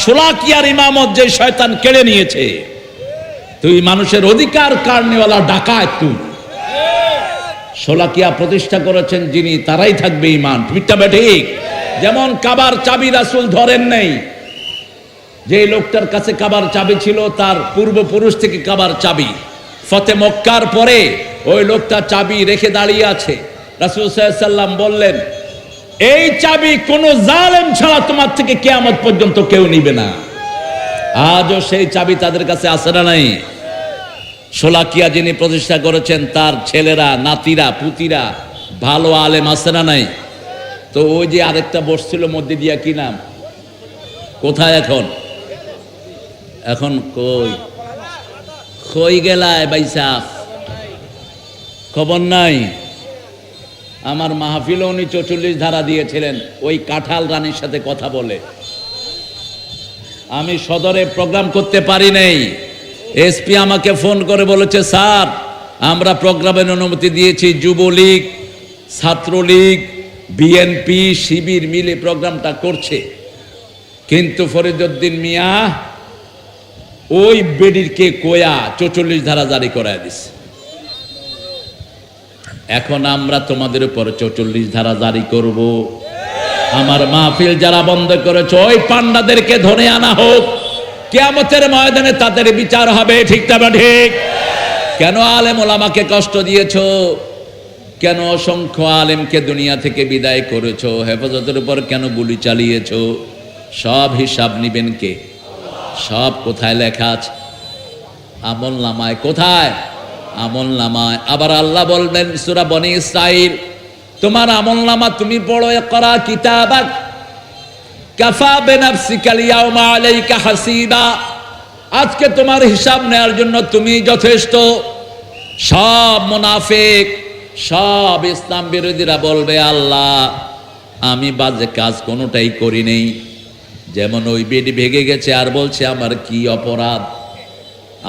শোলাকিয়ার ইমামত যে শয়তান কেড়ে নিয়েছে, তুই মানুষের অধিকার কাড়নেওয়ালা ডাকাত। তুই শোলাকিয়া প্রতিষ্ঠা করেছেন যিনি, তারাই থাকবে ঈমান। মিথ্যা ঠিক? যেমন কাবার চাবি রাসূল ধরেন নাই, যে লোকটার কাছে কাবার চাবি ছিল তার পূর্বপুরুষ থেকে কাবার চাবি, ফতে মক্কার পরে ওই লোকটা চাবি রেখে দাঁড়িয়ে আছে। রাসূল সাল্লাল্লাহু আলাইহি সাল্লাম বললেন, এই চাবি কোন জালেম ছাড়া তোমার থেকে কিয়ামত পর্যন্ত কেউ নিবে না। আজও সেই চাবি তাদের কাছে আছে না নাই? শোলাকিয়া যিনি প্রতিষ্ঠা করেছেন তার ছেলেরা, নাতিরা, পুতিরা ভালো আলেম আছে না নাই? তো ওই যে আরেকটা বসছিল মধ্যে দিয়া, কি নাম, কোথায় এখন? এখন কই কই গেলায় বাইসা, খবর নাই? আমার মাহফিলে উনি 44 ধারা দিয়েছিলেন, ওই কাঁঠাল রানীর সাথে কথা বলে। আমি সদরে প্রোগ্রাম করতে পারি নাই। এসপি আমাকে ফোন করে বলেছে, স্যার আমরা প্রোগ্রামের অনুমতি দিয়েছি, যুবলীগ, ছাত্রলীগ, বিএনপি, শিবির মিলে প্রোগ্রামটা করছে, কিন্তু ফরিদউদ্দিন মিয়া ওই বেডিরকে কোয়া 44 ধারা জারি করায় দিছে। এখন আমরা তোমাদের উপর 44 ধারা জারি করব। আমার মাহফিল যারা বন্ধ করেছে ওই পান্ডাদেরকে ধরে আনা হোক, কিয়ামতের ময়দানে তাদের বিচার হবে। ঠিক না ঠিক? কেন আলেম ওলামাকে কষ্ট দিয়েছো? কেন অসংখ্য আলেমকে দুনিয়া থেকে বিদায় করেছো? হেফাজতের উপর কেন গুলি চালিয়েছো? সব হিসাব নিবেন কে? সব কোথায় লেখা আছে? আমল নামায়। কোথায়? আমল নামায়। আবার আল্লাহ বলবেন সূরা বনী ইসরাঈল, তোমার আমল নামা তুমি পড়ো, ইকরা কিতাবাক কাফা বিনাফসিকাল ইয়াওমা আলাইকা হাসিবা। আজকে তোমার হিসাব নেওয়ার জন্য তুমি যথেষ্ট। সব মুনাফিক, সব ইসলাম বিরোধীরা বলবে, আল্লাহ আমি বাজে কাজ কোনোটাই করি নেই। যেমন ওই বেডি ভেঙে গেছে আর বলছে আমার কি অপরাধ,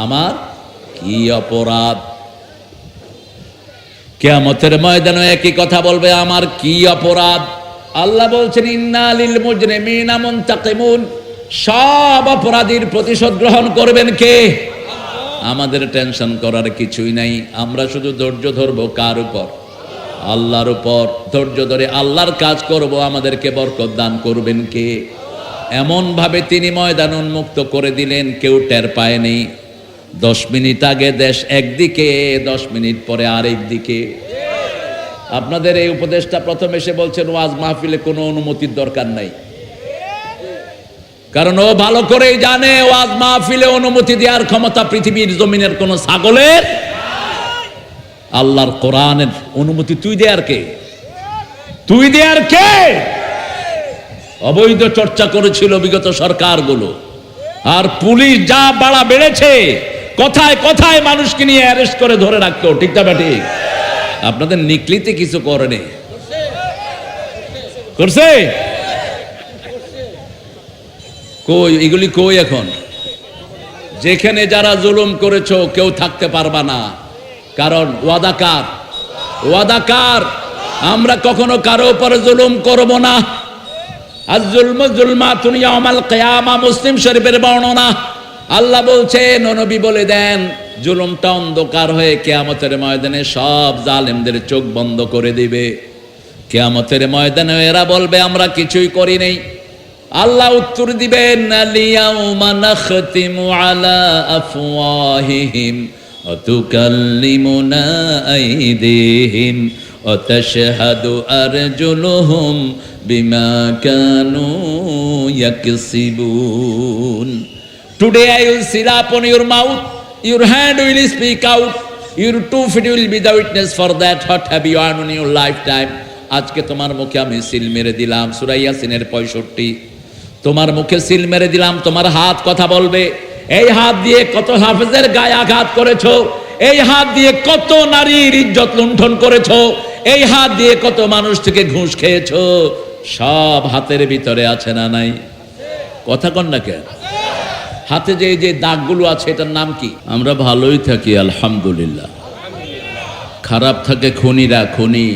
আমার কি অপরাধ। কিয়ামতের ময়দানে একই কথা বলবে, আমার কি অপরাধ। আল্লাহ বলছেন ইন্না লিল মুজরিমিনা মুনতাকিমুন, সব অপরাধীর প্রতিশোধ গ্রহণ করবেন কে? আমাদের টেনশন করার কিছুই নাই। আমরা শুধু ধৈর্য ধরবো কার উপর? আল্লাহর উপর। ধৈর্য ধরে আল্লাহর কাজ করব, আমাদেরকে বরকত দান করবেন কে? এমন ভাবে তিনি ময়দান উন্মুক্ত করে দিলেন, কেউ টের পায়নি। 10 মিনিট আগে দেশ একদিকে, 10 মিনিট পরে আরেক দিকে। আপনাদের এই উপদেশটা প্রথম এসে বলছেন ওয়াজ মাহফিলে কোনো অনুমতির দরকার নাই, কারণ ও ভালো করেই জানে ওয়াজ মাহফিলে অনুমতি দেওয়ার ক্ষমতা পৃথিবীর জমিনের কোন ছাগলের। আল্লাহর কোরআনের অনুমতি তুই দেয়ার কে? তুই দেয়ার কে? অবৈধ চর্চা করেছিল বিগত সরকারগুলো, আর পুলিশ যা বাড়া বেড়েছে, কথায় কথায় মানুষকে নিয়ে অ্যারেস্ট করে ধরে রাখতো। ঠিক না ঠিক? আপনাদের নিকলিতে কিছু করেনি, করছে? কই এগুলি কই? এখন যেখানে যারা জুলুম করেছো কেউ থাকতে পারবা না, কারণ ওয়াদাকার, ওয়াদাকার। আমরা কখনো কারো উপরে জুলুম করব না। আজ জুলমু জুলমাতুন ইয়াউমাল কিয়ামা, মুসলিম শরীফের বর্ণনা। আল্লাহ বলছেন, নবী বলে দেন, জুলুমটা অন্ধকার হয়ে কিয়ামতের ময়দানে সব জালেমদের চোখ বন্ধ করে দিবে। কিয়ামতের ময়দানে এরা বলবে আমরা কিছুই করি নাই। আল্লাহ উত্তর দিবেন, আলিয়াউমা নাখতিমু আলা আফওয়াহিহিম ওয়া তুকাল্লিমুনা আইদিহিম ওয়া তাশহাদু আরজুলুহুম বিমা Kanu ইয়াকসিবুন। Today I will seal upon your mouth, your hand will speak out, your 2 feet will be the witness for that what have you done in your lifetime. আজকে তোমার মুখে আমি সিল মেরে দিলাম, সূরা ইয়াসিনের 65। তোমার মুখে সিল মেরে দিলাম, তোমার হাত কথা বলবে। এই হাত দিয়ে কত হাফেজের গায়ে আঘাত করেছো, এই হাত দিয়ে কত নারীর ইজ্জত লুণ্ঠন করেছো, এই হাত দিয়ে কত মানুষ থেকে ঘুষ খেয়েছো, সব হাতের ভিতরে আছে না নাই? কথা কন না কেন? হাতে যে যে দাগগুলো আছে এটার নাম কি? আমরা ভালোই থাকি আলহামদুলিল্লাহ, খারাপ থাকে খুনিরা, খুনি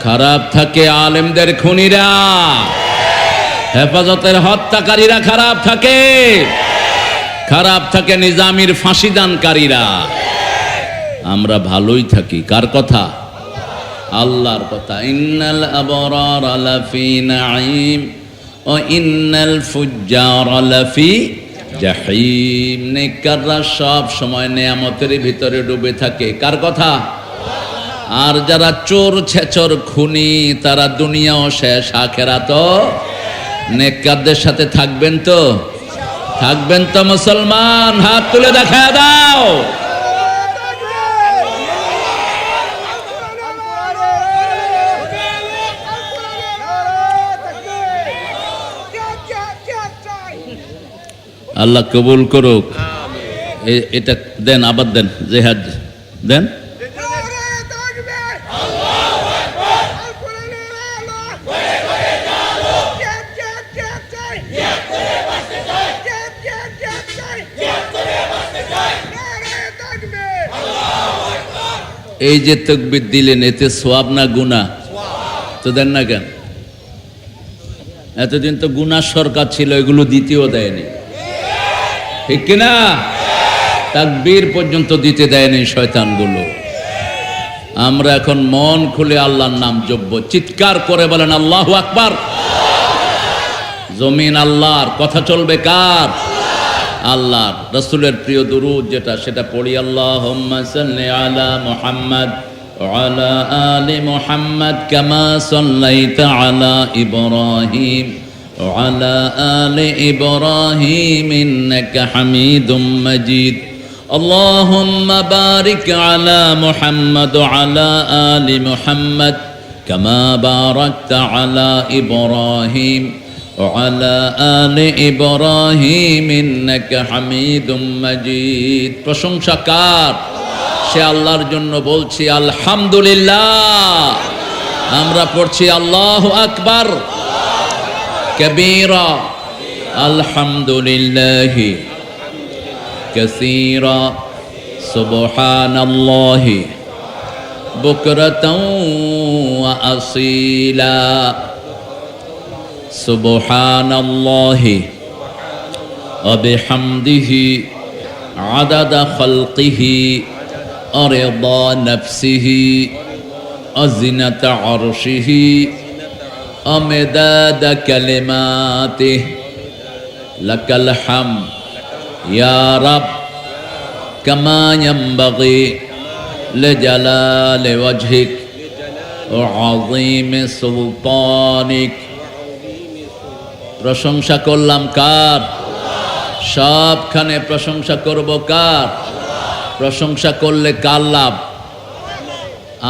খারাপ থাকে আলেমদের খুনিরা। হেফাজতের হত্যাকারীরা খারাপ থাকে, খারাপ থাকে নিজামীর ফাঁসিদানকারীরা। আমরা ভালোই থাকি। কার কথা? আল্লাহর কথা। ইন্নাল আবরারা লাফি নাঈম ও ইন্নাল ফুজ্জারা লাফি জাহিম। নেককাররা সব সময় নেয়ামতের ভিতরে ডুবে থাকে। কার কথা? আর যারা চোর ছেচর খুনি তারা দুনিয়াও শেষ আখিরাতও। নেককারদের সাথে থাকবেন তো? থাকবেন তো মুসলমান? হাত তুলে দেখা দাও। আল্লাহ কবুল করুক। এটা দেন, আবার দেন, জেহাদ দেন। এই যে তাকবীর দিলেন, এতে সওয়াব না গুনাহ? তো দেন না কেন? এতদিন তো গুনাহ সরকার ছিল, এগুলো দ্বিতীয় দেয়নি, ঠিক কিনা? তাকবীর পর্যন্ত দিতে দেয়নি শয়তানগুলো। আমরা এখন মন খুলে আল্লাহর নাম জপব, চিৎকার করে বলেন আল্লাহু আকবার। জমিন আল্লাহর, কথা চলবে কার? আল্লাহর। রাসূলের প্রিয় দুরূদ যেটা, সেটা পড়ি। আল্লাহুম্মা সাল্লি আলা মুহাম্মাদ ওয়া আলা আলি মুহাম্মাদ কামা সাল্লাইতা আলা ইব্রাহিম ওয়া আলা আলি ইব্রাহিম ইন্নাকা হামিদুম মাজিদ। আল্লাহুম্মা বারিক আলা মুহাম্মাদ ওয়া আলা আলি মুহাম্মাদ কামা বারাকতা আলা ইব্রাহিম وعلى آل إبراهيم إنك حميد مجيد। প্রশংসা কার? সে আল্লাহর জন্য বলছি আলহামদুলিল্লাহ। আমরা পড়ছি আল্লাহু আকবার কবীরা, আলহামদুলিল্লাহি কাসীরা, সুবহানাল্লাহি বুকরাতাও ওয়া আসীলা। সুবহানাল্লাহি ওয়া বিহামদিহি আদাদা খালকিহি ওয়া রিদা নাফসিহি ওয়া জিনাতা আরশিহি ওয়া মিদাদা কালিমাতিহি। লাকাল হামদ ইয়া রাব কামা ইয়ানবাগি লিজালালি ওয়াজহিক ওয়া আযীমি সুলতানিক। প্রশংসা করলাম কার? সবখানে প্রশংসা করব কার? প্রশংসা করলে কার লাভ?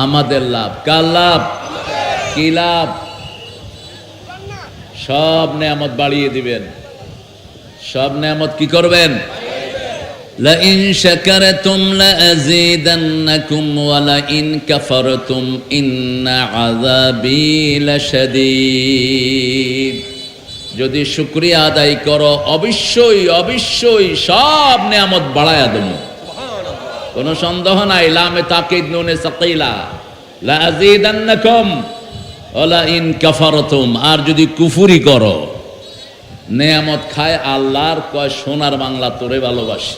আমাদের লাভ। কার লাভ? কি লাভ? সব নেয়ামত বাড়িয়ে দিবেন। সব নেয়ামত কি করবেন? লা ইন শাকারতুম লা আযীদান্নাকুম ওয়া লা ইন কাফারতুম ইন্না আযাবী লাশাদীদ। যদি শুকরিয়া আদায় করো অবশ্যই অবশ্যই সব নেয়ামত বাড়ায়া দেব, কোনো সন্দেহ নাই। লামে তাকিদ নুনে সাকিলা, লা আযীদান্নাকুম ওয়া লা ইন কাফারতুম। আর যদি কুফরি করো, নেয়ামত খায় আল্লাহর, কয় সোনার বাংলা তোরে ভালোবাসি।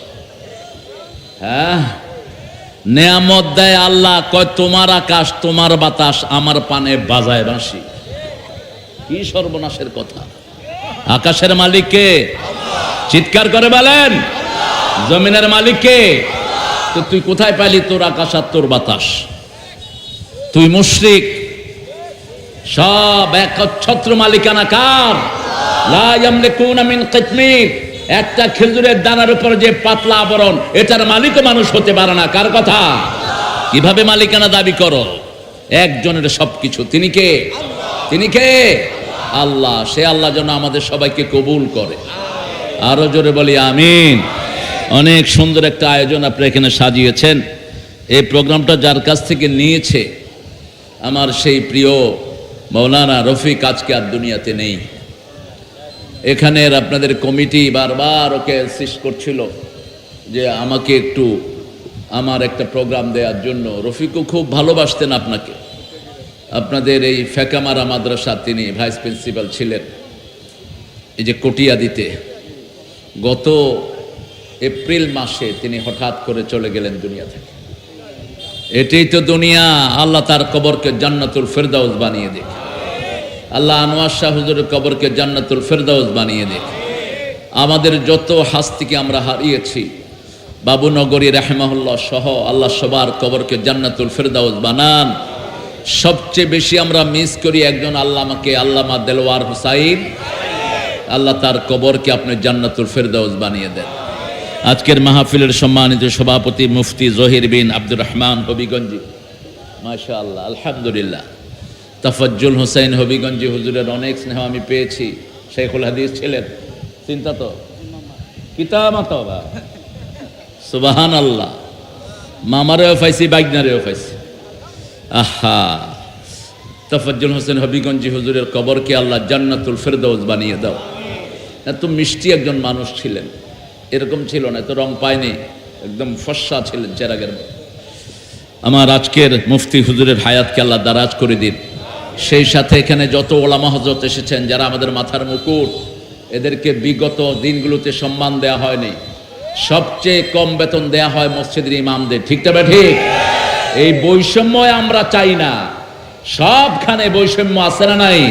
হ্যাঁ, নেয়ামত দেয় আল্লাহ, কয় তোমার আকাশ তোমার বাতাস আমার পানে বাজায় বাঁশি। কি সর্বনাশের কথা! আকাশের মালিক কে? চিৎকার করে বলেন। জমিনের মালিক কে? তো তুই কোথায় পাইলি তোর আকাশ আর তোর বাতাস? তুই মুশরিক। সব একচ্ছত্র মালিকানা কার? লা ইয়ামলিকুনা মিন কিতমির। একটা খেজুরের দানার উপর যে পাতলা আবরণ, এটার মালিক মানুষ হতে পারে না। কার কথা? কিভাবে মালিকানা দাবি করো? একজনের সবকিছু। তিনি কে? তিনি কে? আল্লাহ। সে আল্লাহ যেন আমাদের সবাইকে কবুল করে। আরো জোরে বলি আমিন। অনেক সুন্দর একটা আয়োজন আপনি এখানে সাজিয়েছেন। এই প্রোগ্রামটা যার কাছ থেকে নিয়েছে আমার সেই প্রিয় মৌলানা রফিক আজকে আর দুনিয়াতে নেই। এখানের আপনাদের কমিটি বারবার ওকে ইনসিস্ট করছিল যে আমাকে একটু আমার একটা প্রোগ্রাম দেওয়ার জন্য। রফিকও খুব ভালোবাসতেন আপনাকে। আপনাদের এই ফেকামারা মাদ্রাসা তিনি ভাইস প্রিন্সিপাল ছিলেন। এই যে কটিয়াদিতে গত এপ্রিল মাসে তিনি হঠাৎ করে চলে গেলেন দুনিয়া থেকে। এটাই তো দুনিয়া। আল্লাহ তার কবরকে জান্নাতুল ফেরদাউস বানিয়ে দিক। আল্লাহ আনোয়ার শাহ হুজুরের কবরকে জান্নাতুল ফেরদাউস বানিয়ে দিক। আমাদের যত হাস্তিকে আমরা হারিয়েছি, বাবুনগরী রাহিমাহুল্লাহ সহ আল্লাহ সবার কবরকে জান্নাতুল ফেরদাউস বানান। সবচেয়ে বেশি আমরা মিস করি একজন আল্লামাকে, আল্লামা দেলোয়ার হুসাইন। আল্লাহ তার কবরকে আপনি জান্নাতুল ফেরদাউস বানিয়ে দেন। আজকের মাহফিলের সম্মানিত সভাপতি মুফতি জহির বিন আব্দুর রহমান হবিগঞ্জি, মাশাআল্লাহ, আলহামদুলিল্লাহ। তাফাজ্জুল হোসেন হবিগঞ্জি হুজুরের অনেক স্নেহ আমি পেয়েছি। শেখুল হাদিস ছিলেন, চিন্তা তো কিতামত সুবহানাল্লাহ। মামারেও পাইছি, বাইগনারেও পাইছি। আহা, তাফাজ্জুল হোসেন হবিগঞ্জি হুজুরের কবরকে আল্লাহ জান্নাতুল ফেরদাউস বানিয়ে দাও। এত মিষ্টি একজন মানুষ ছিলেন, এরকম ছিল না, এত রং পায়নি, একদম ফর্সা ছিলেন চেরাগের মতো। আমার আজকের মুফতি হুজুরের হায়াতকে আল্লাহ দারাজ করে দিন। সেই সাথে এখানে যত ওলামা হযরত এসেছেন, যারা আমাদের মাথার মুকুট, এদেরকে বিগত দিনগুলোতে সম্মান দেয়া হয়নি। সবচেয়ে কম বেতন দেয়া হয় মসজিদের ইমামদের, ঠিক না ঠিক? এই বৈষম্য আমরা চাই না। সবখানে বৈষম্য আছে না নাই?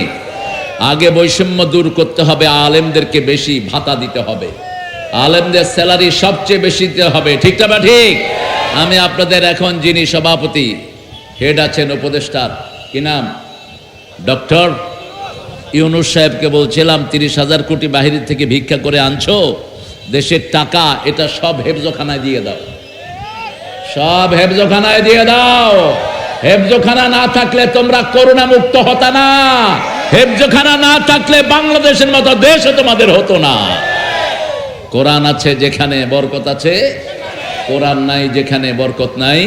আগে বৈষম্য দূর করতে হবে, আলেমদেরকে বেশি ভাতা দিতে হবে, আলেমদের স্যালারি সবচেয়ে বেশি দিতে হবে, ঠিক না ঠিক? আমি আপনাদের এখন যিনি সভাপতি, হেড আছেন উপদেষ্টার, কি নাম, ডক্টর ইউনুস সাহেবকে বলছিলাম 30,000 কোটি বাহির থেকে ভিক্ষা করে আনছো, দেশের টাকা, এটা সব হেফজখানায় দিয়ে দাও, সব হেফজখানায় দিয়ে দাও। হেফজখানা না থাকলে তোমরা করোনা মুক্ত হতো না। হেফজখানা না থাকলে বাংলাদেশের মতো দেশও তোমাদের হতো না। কোরআন আছে যেখানে বরকত আছে, কোরআন নাই যেখানে বরকত নাই।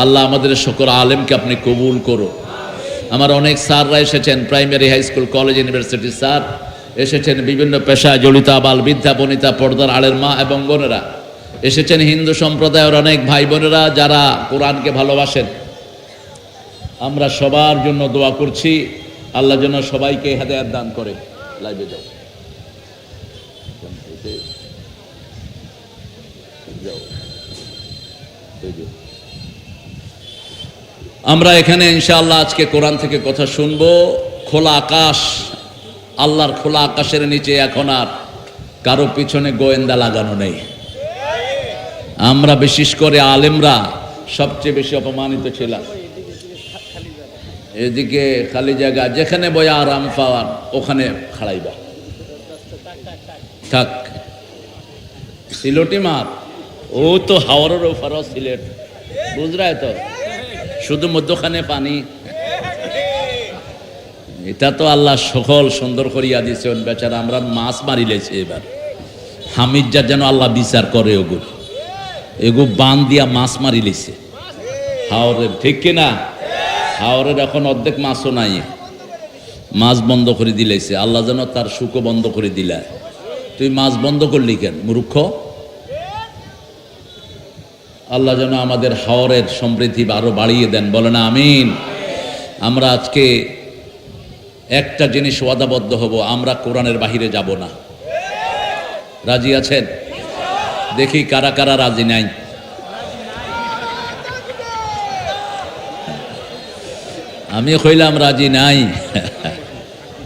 আল্লাহ আমাদের সকল আলেমকে আপনি কবুল করো। আমার অনেক স্যাররা এসেছেন, primary, high school, college, university sir এসেছেন, বিভিন্ন পেশায় জড়িত আবাল বৃদ্ধা বনিতা, পর্দার আড়ের মা এবং বোনেরা এসেছেন, হিন্দু সম্প্রদায়ের অনেক ভাই বোনেরা যারা কোরআনকে ভালোবাসেন। আমরা সবার জন্য দোয়া করছি, আল্লাহ যেন সবাইকে হেদায়েত দান করে। লাইভে যাও, আমরা এখানে ইনশাআল্লাহ আজকে কোরআন থেকে কথা শুনবো। খোলা আকাশ, আল্লাহর খোলা আকাশের নিচে এখন আর কারো পিছনে গোয়েন্দা লাগানো নেই। আমরা বিশেষ করে আলেমরা সবচেয়ে বেশি অপমানিত ছিলাম। এদিকে খালি জায়গা, যেখানে বয়া আরাম পাওয়ার ওখানে খাড়াইবা, থাক। সিলটি মার, ও তো হাওড়ের ওপারও সিলেট, বুঝরায় তো, শুধু মধ্যখানে পানি। এটা তো আল্লাহ সকল সুন্দর করিয়া দিছে। বেচারা আমরা মাছ মারিলেছি এবার, হামিদজার যেন আল্লাহ বিচার করে। এগু বান দিয়া মাছ মারি লিছে হাওরের, ঠিক কিনা? হাওরের এখন অর্ধেক মাছও নাই, মাছ বন্ধ করে দিলেছে। আল্লাহ যেন তার সুখও বন্ধ করে দিলা। তুই মাছ বন্ধ করলি কেন মূর্খ? আল্লাহ যেন আমাদের হাওরের সমৃদ্ধি আরো বাড়িয়ে দেন, বলে না আমিন। আমরা আজকে একটা জিনিস ওয়াদাবদ্ধ হব, আমরা কোরআনের বাহিরে যাব না। রাজি আছেন? দেখি কারা কারা রাজি নাই। আমি কইলাম রাজি নাই,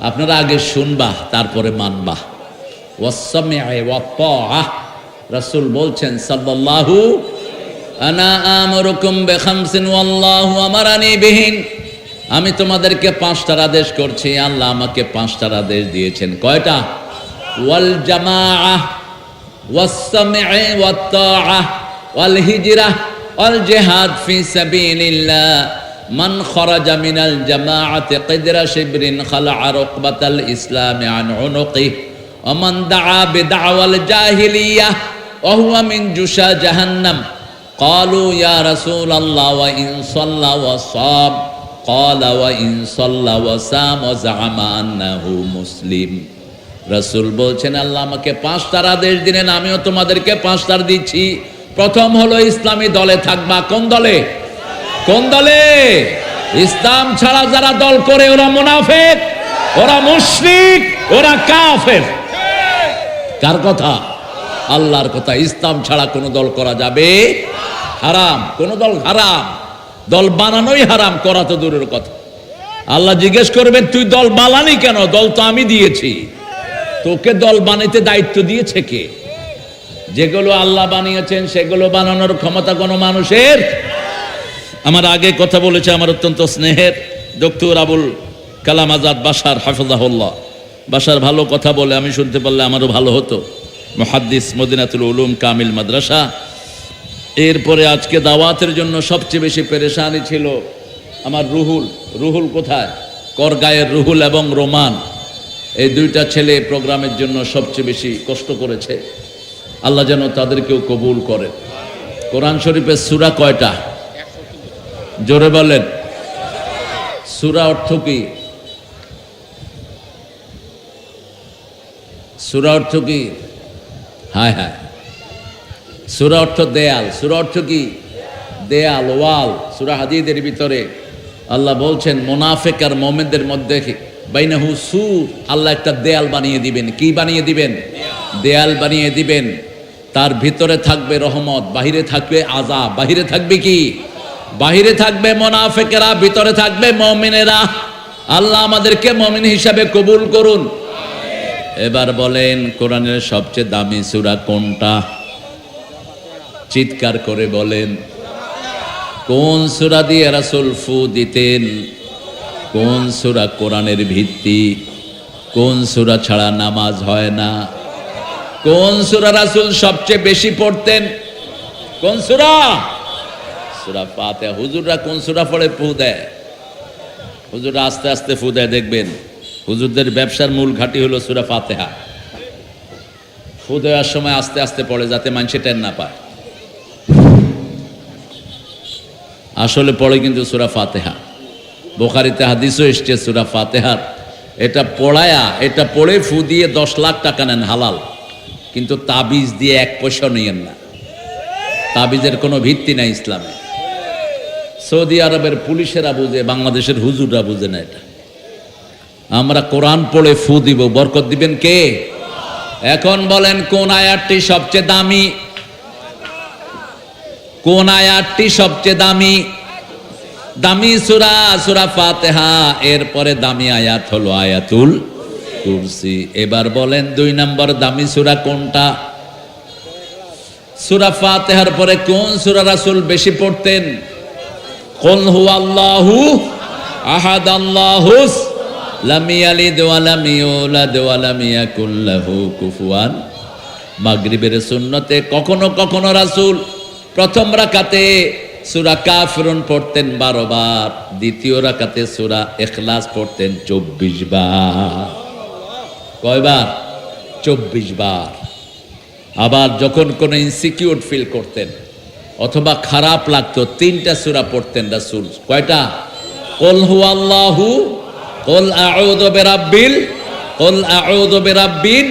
আপনারা আগে শুনবা তারপরে মানবা। রাসূল বলছেন সাল্লাল্লাহু, আনা আমরুকুম বিখামসিন ওয়াল্লাহু আমারানি বিহিন। আমি তোমাদেরকে 5টার আদেশ করছি, আল্লাহ আমাকে 5টার আদেশ দিয়েছেন। কয়টা? ওয়াল জামাআহ ওয়াস সামঈ ওয়াত তাআহ ওয়াল হিজরাহ ওয়াল জিহাদ ফি সাবিলিল্লাহ। মান খরাজা মিনাল জামাআতি কিদরা শিবরিন খালা'a রুকবাতাল ইসলামি আন উনুকিহি ওয়া মান দাআ বিদাওয়াল জাহিলিয়াহ ওয়া হুয়া মিন জুশা জাহান্নাম। ক্বালু ইয়া রাসূলাল্লাহ ওয়া ইন সাল্লা ওয়া সাম। ক্বালা ওয়া ইন সাল্লা ওয়া সাম ওয়া জাআমা আন্নাহু মুসলিম। রাসূল বলছেন আল্লাহ আমাকে 5টার আদেশ দিলেন, আমিও তোমাদেরকে 5টার দিচ্ছি। প্রথম হলো ইসলামী দলে থাকবা। কোন দলে? কোন দলে? ইসলাম ছাড়া যারা দল করে ওরা মুনাফিক, ওরা মুশরিক, ওরা কাফের। কার কথা? আল্লাহর কথা। ইসলাম ছাড়া কোনো দল করা যাবে হারাম, কোনো দল হারাম, দল বানানোই হারাম, করা তো দূরের কথা। আল্লাহ জিজ্ঞেস করবেন তুই দল বানানি কেন? দল তো আমি দিয়েছি। তোকে দল বানাইতে দায়িত্ব দিয়েছে কে? যেগুলো আল্লাহ বানিয়েছেন সেগুলো বানানোর ক্ষমতা কোনো মানুষের। আমার আগে কথা বলেছে আমার অত্যন্ত স্নেহের ডক্টর আবুল কালাম আজাদ বাশার হাফিজাহুল্লাহ। বাশার ভালো কথা বলে, আমি শুনতে পারলে আমারও ভালো হতো। মুহাদ্দিস, মদিনাতুল উলুম কামিল মাদ্রাসা। এরপরে আজকে দাওয়াতের জন্য সবচেয়ে বেশি পেরেশানি ছিল আমার রুহুল। রুহুল কোথায়? করগাঁয়ের রুহুল এবং রোমান, এই দুইটা ছেলে প্রোগ্রামের জন্য সবচেয়ে বেশি কষ্ট করেছে। আল্লাহ যেন তাদেরকেও কবুল করে। কোরআন শরীফের সূরা কয়টা? জোরে বলেন। সূরা অর্থ কি? সূরা অর্থ কি? হায় হায়, সূরা অর্থ দেয়াল। সূরা অর্থ কি? দেয়াল, ওয়াল। সূরা হাদীদের ভিতরে আল্লাহ বলছেন মুনাফিক আর মুমিনদের মধ্যে বাইনাহু সুর, আল্লাহ একটা দেয়াল বানিয়ে দিবেন। কি বানিয়ে দিবেন? দেয়াল বানিয়ে দিবেন। তার ভিতরে থাকবে রহমত, বাহিরে থাকবে আযাব। বাহিরে থাকবে কি? বাহিরে থাকবে মুনাফিকেরা, ভিতরে থাকবে মুমিনেরা। আল্লাহ আমাদেরকে মুমিন হিসাবে কবুল করুন। এবার বলেন কোরআনের সবচেয়ে দামি সূরা কোনটা? চিৎকার করে বলেন। কোন সূরা দিয়ে রাসূল ফু দিতেন? কোন সূরা কোরআনের ভিত্তি? কোন সূরা ছাড়া নামাজ হয় না? কোন সূরা রাসূল সবচেয়ে বেশি পড়তেন? কোন সূরা? সূরা ফাতিহা। হুজুররা কোন সূরা পড়ে ফু দেয়? হুজুররা আস্তে আস্তে ফু দেয়, দেখবেন হুজুরদের ব্যবসার মূল ঘাঁটি হলো সূরা ফাতিহা। ফু দেওয়ার সময় আস্তে আস্তে পড়ে যাতে মানুষ টের না পায়। আসলে পড়ে কিন্তু সূরা ফাতিহা। বুখারীতে হাদিসও এসছে সূরা ফাতিহার। এটা পড়ায়া, এটা পড়ে ফু দিয়ে 10 লাখ টাকা নেন হালাল, কিন্তু তাবিজ দিয়ে 1 পয়সা নিয়েন না। তাবিজের কোনো ভিত্তি নাই ইসলামে। সৌদি আরবের পুলিশেরা বুঝে, বাংলাদেশের হুজুররা বুঝে না এটা। আমরা কোরআন পড়ে ফু দিব, বরকত দিবেন কে? এখন বলেন কোন আয়াতটি সবচেয়ে দামি? কোন আয়াতটি সবচেয়ে দামি? দামি সূরা সূরা ফাতিহা। এরপরে দামি আয়াত হলো আয়াতুল কুরসি। এবার বলেন 2 নম্বর দামি সূরা কোনটা? সূরা ফাতিহার পরে কোন সূরা রাসূল বেশি পড়তেন? কুল হুয়াল্লাহু আহাদ, আল্লাহুস লাম ইয়ালিদ ওয়া লাম ইউলাদ ওয়া লাম ইয়াকুল লাহু কুফুয়ান। মাগরিবের সুন্নতে কখনো কখনো রাসূল প্রথম রাকাতে সূরা কাফিরুন পড়তেন 12 বার, দ্বিতীয় রাকাতে সূরা ইখলাস পড়তেন 24 বার। কয়বার? 24 বার। আবার যখন কোনো ইনসিকিউর ফিল করতেন অথবা খারাপ লাগতো, 3টা সূরা পড়তেন রাসূল। কয়টা? কুল হুয়াল্লাহু, কুল আউযু বিরাব্বিল, কুল আউযু বিরাব্বিন।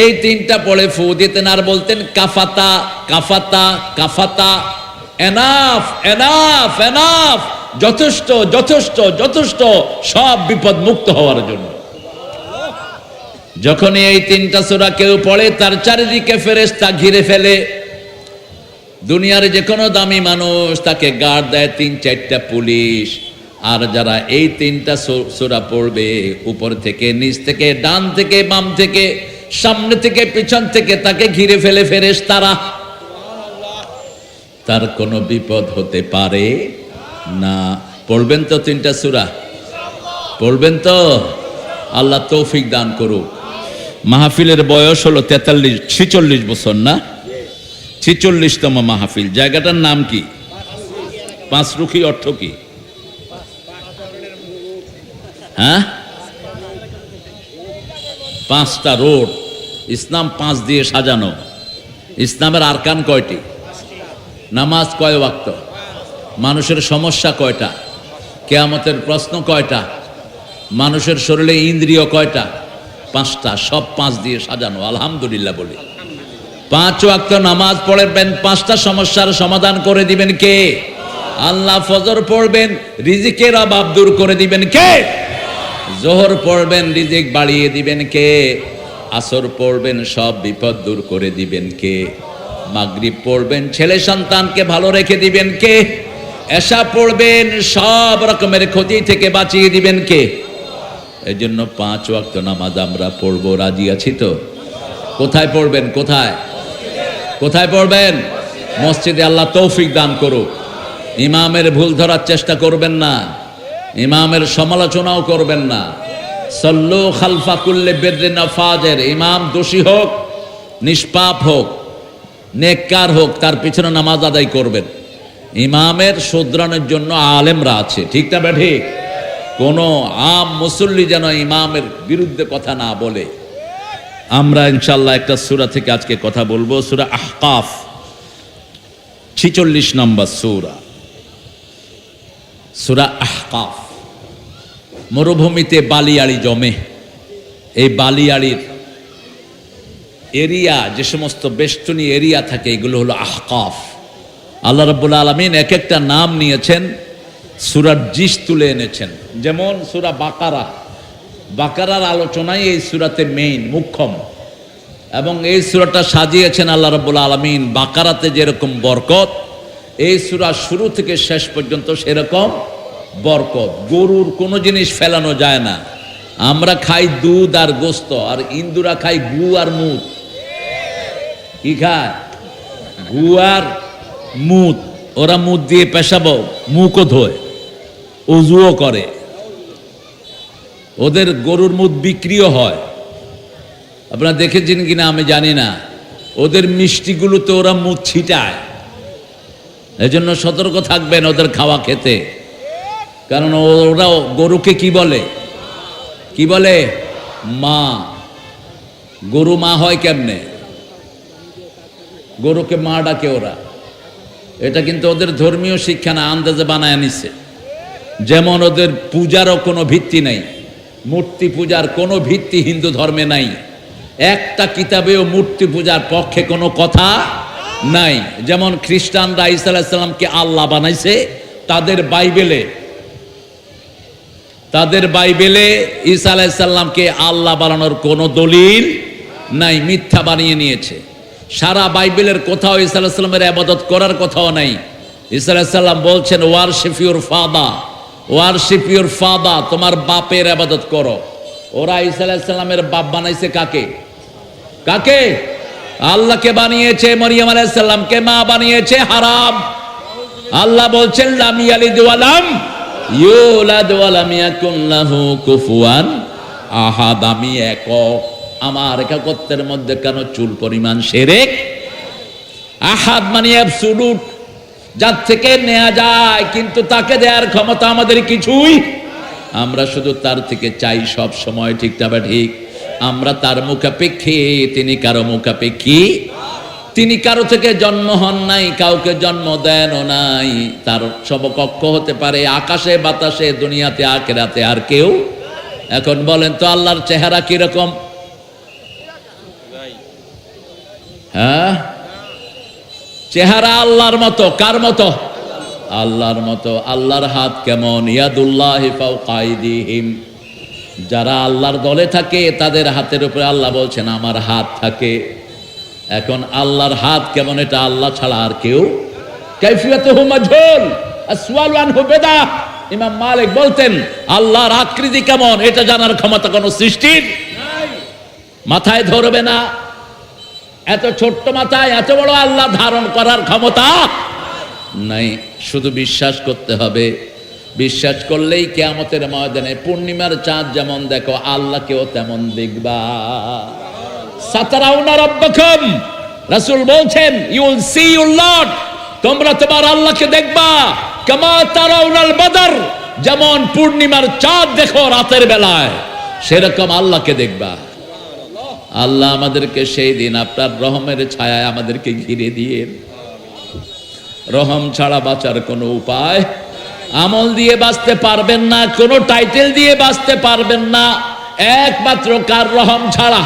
এই 3টা পড়ে ফু দিতেন আর বলতেন কাফাতা কাফাতা কাফাতা, এনাফ এনাফ এনাফ, যথেষ্ট যথেষ্ট যথেষ্ট, সব বিপদ মুক্ত হওয়ার জন্য। যখন এই 3টা সূরা কেউ পড়ে তার চারিদিকে ফেরেশতা ঘিরে ফেলে। দুনিয়ার যে কোনো দামি মানুষ তাকে গার্ড দেয় 3-4টা পুলিশ। আর যারা এই 3টা সূরা পড়বে, উপর থেকে নিচ থেকে ডান থেকে বাম থেকে সামনে থেকে পিছন থেকে তাকে ঘিরে ফেলে ফেরেশতারা। তার কোনো বিপদ হতে পারে না। পড়বেন তো 3টা সূরা? পড়বেন তো? আল্লাহ তৌফিক দান করুক। মাহফিলের বয়স হলো 46 বছর না? 46তম মাহফিল। জায়গাটার নাম কি? পাঁচরুখি। অর্থ কি? হ্যাঁ, 5টা রোড। ইসলাম 5 দিয়ে সাজানো। ইসলামের আরকান কয়টি? নামাজ কয় ওয়াক্ত? মানুষের সমস্যা কয়টা? কিয়ামতের প্রশ্ন কয়টা? মানুষের শরীরে ইন্দ্রিয় কয়টা? 5টা। সব 5 দিয়ে সাজানো। আলহামদুলিল্লাহ বলি। 5 ওয়াক্ত নামাজ পড়বেন, 5টা সমস্যার সমাধান করে দিবেন কে? আল্লাহ। ফজর পড়বেন, রিজিকের অভাব দূর করে দিবেন কে? জোহর পড়বেন, রিজিক বাড়িয়ে দিবেন কে? আসর পড়বেন সব বিপদ দূর করে দিবেন কে? মাগরিব পড়বেন ছেলে সন্তানকে ভালো রেখে দিবেন কে? এশা পড়বেন সব রকমের ক্ষতি থেকে বাঁচিয়ে দিবেন কে? এই জন্য 5 ওয়াক্ত নামাজ আমরা পড়বো, রাজি আছি তো? কোথায় পড়বেন? কোথায় কোথায় পড়বেন? মসজিদে। আল্লাহ তৌফিক দান করুক। ইমামের ভুল ধরার চেষ্টা করবেন না, ইমামের সমালোচনাও করবেন না। সল্লু খালফা কুল্লি বিররিন ওয়া ফাজির, ইমাম দোষী হোক, নিষ্পাপ হোক, নেককার হোক, তার পিছনে নামাজ আদায় করবেন। ইমামের শুধরানোর জন্য আলেমরা আছে, ঠিক না ঠিক? কোনো আম মুসল্লি যেন ইমামের বিরুদ্ধে কথা না বলে। আমরা ইনশাআল্লাহ একটা সূরা থেকে আজকে কথা বলবো, সূরা আহকাফ 46 নম্বর সূরা। সূরা আহকাফ। মরুভূমিতে বালিয়াড়ি জমে, এই বালিয়াড়ির এরিয়া, যে সমস্ত বেষ্টনী এরিয়া থাকে, এগুলো হলো আহকাফ। আল্লাহ রাব্বুল আলামিন এক একটা নাম নিয়েছেন, সূরার জিস তুলে এনেছেন। যেমন সূরা বাকারা, বাকারার আলোচনাই এই সূরাতে মেইন, মুখ্যম। এবং এই সূরাটা সাজিয়েছেন আল্লাহ রাব্বুল আলামিন। বাকারাতে যেরকম বরকত, এই সূরা শুরু থেকে শেষ পর্যন্ত সেরকম বরকত। গরুর কোনো জিনিস ফেলানো যায় না। আমরা খাই দুধ আর গোস্ত, আর ইন্দুরা খাই গু আর মুত। কি খায়? গু আর মুত। ওরা মুত দিয়ে পেশাবো, মুখও ধোয়, অজুও করে। ওদের গরুর মুত বিক্রিও হয়, আপনারা দেখেছেন কিনা আমি জানি না। ওদের মিষ্টিগুলোতে ওরা মুত ছিটায়। এজন্য সতর্ক থাকবেন ওদের খাওয়া খেতে। কারণ ওরা গরুকে কি বলে? কি বলে? মা। গরু মা হয় কেমনে? গরুকে মা ডাকে ওরা। এটা কিন্তু ওদের ধর্মীয় শিক্ষা না, আন্দাজে বানায় নিছে। যেমন ওদের পূজারও কোনো ভিত্তি নাই, মূর্তি পূজার কোনো ভিত্তি হিন্দু ধর্মে নাই। একটা কিতাবেও মূর্তি পূজার পক্ষে কোনো কথা নাই। যেমন খ্রিস্টানরা ঈসা আলাইহিস সালামকে আল্লাহ বানাইছে, তাদের বাইবেলে ঈসা আলাইহিস সালামকে আল্লাহ বানানোর কোনো দলিল নাই, মিথ্যা বানিয়ে নিয়েছে। সারা বাইবেলের কোথাও ঈসা আলাইহিস সালামের ইবাদত করার কথাও নাই। ঈসা আলাইহিস সালাম বলছেন warship your father, warship your father, তোমার বাপের ইবাদত করো। ওরা ঈসা আলাইহিস সালামের বাপ বানাইছে কাকে? কাকে? আল্লাহকে বানিয়েছে। মরিয়ম আলাইহিস সালামকে মা বানিয়েছে, হারাম। আল্লাহ বলছেন লাম ইয়ালিদ ওয়া লাম ইউলাদ ওয়া লাম ইয়াকুন লাহু কুফুয়ান আহাদ। আমি একক, আমার একাকত্বের মধ্যে কেন চুল পরিমাণ শিরক? আহাদ মানে অ্যাবসলিউট, যার থেকে নেওয়া যায়, কিন্তু তাকে দেওয়ার ক্ষমতা আমাদের কিছুই। আমরা শুধু তার থেকে চাই সব সময়, ঠিক না ঠিক? আমরা তার মুখাপেক্ষী, তিনি কারো মুখাপেক্ষী। তিনি কারো থেকে জন্ম হন নাই, কাউকে জন্ম দেনও নাই। তার সমকক্ষ হতে পারে আকাশে বাতাসে, দুনিয়াতে আখিরাতে আর কেউ। এখন বলেন তো আল্লাহর চেহারা কিরকম? হ্যাঁ, চেহারা আল্লাহর মতো। কার মতো? আল্লাহর মতো। আল্লাহর হাত কেমন? ইয়াদুল্লাহি ফাওকা আইদিহিম। যারা আল্লাহর দলে থাকে তাদের হাতের উপরে আল্লাহ বলছেন আমার হাত থাকে। এখন আল্লাহর হাত কেমন, এটা আল্লাহ ছাড়া আর কেউ। কাইফিয়াতুহু মাজহুল, আসওয়ালু আনহু বিদআ। ইমাম মালিক বলতেন আল্লাহর আকৃতি কেমন, এটা জানার ক্ষমতা কোন সৃষ্টির নাই। মাথায় ধরবে না, এত ছোট্ট মাথায় এত বড় আল্লাহ ধারণ করার ক্ষমতা নাই। শুধু বিশ্বাস করতে হবে। বিশ্বাস করলেই কিয়ামতের ময়দানে পূর্ণিমার চাঁদ যেমন দেখো, আল্লাহকেও তেমন দেখবা। সাতারাউনা রাব্বাকুম, রাসূল বলছেন you will see your lord, তোমরা তোমার আল্লাহকে দেখবা। কামা তারাউনাল বদর, যেমন পূর্ণিমার চাঁদ দেখো রাতের বেলায়, সেরকম আল্লাহকে দেখবা। আল্লাহ আমাদেরকে সেই দিন আপনার রহমের ছায়ায় আমাদেরকে ঘিরে দিয়ে। রহম ছাড়া বাঁচার কোনো উপায়, আমল দিয়ে বাঁচতে পারবেন না, কোনো টাইটেল দিয়ে বাঁচতে পারবেন না, একমাত্র কার রহম ছাড়া?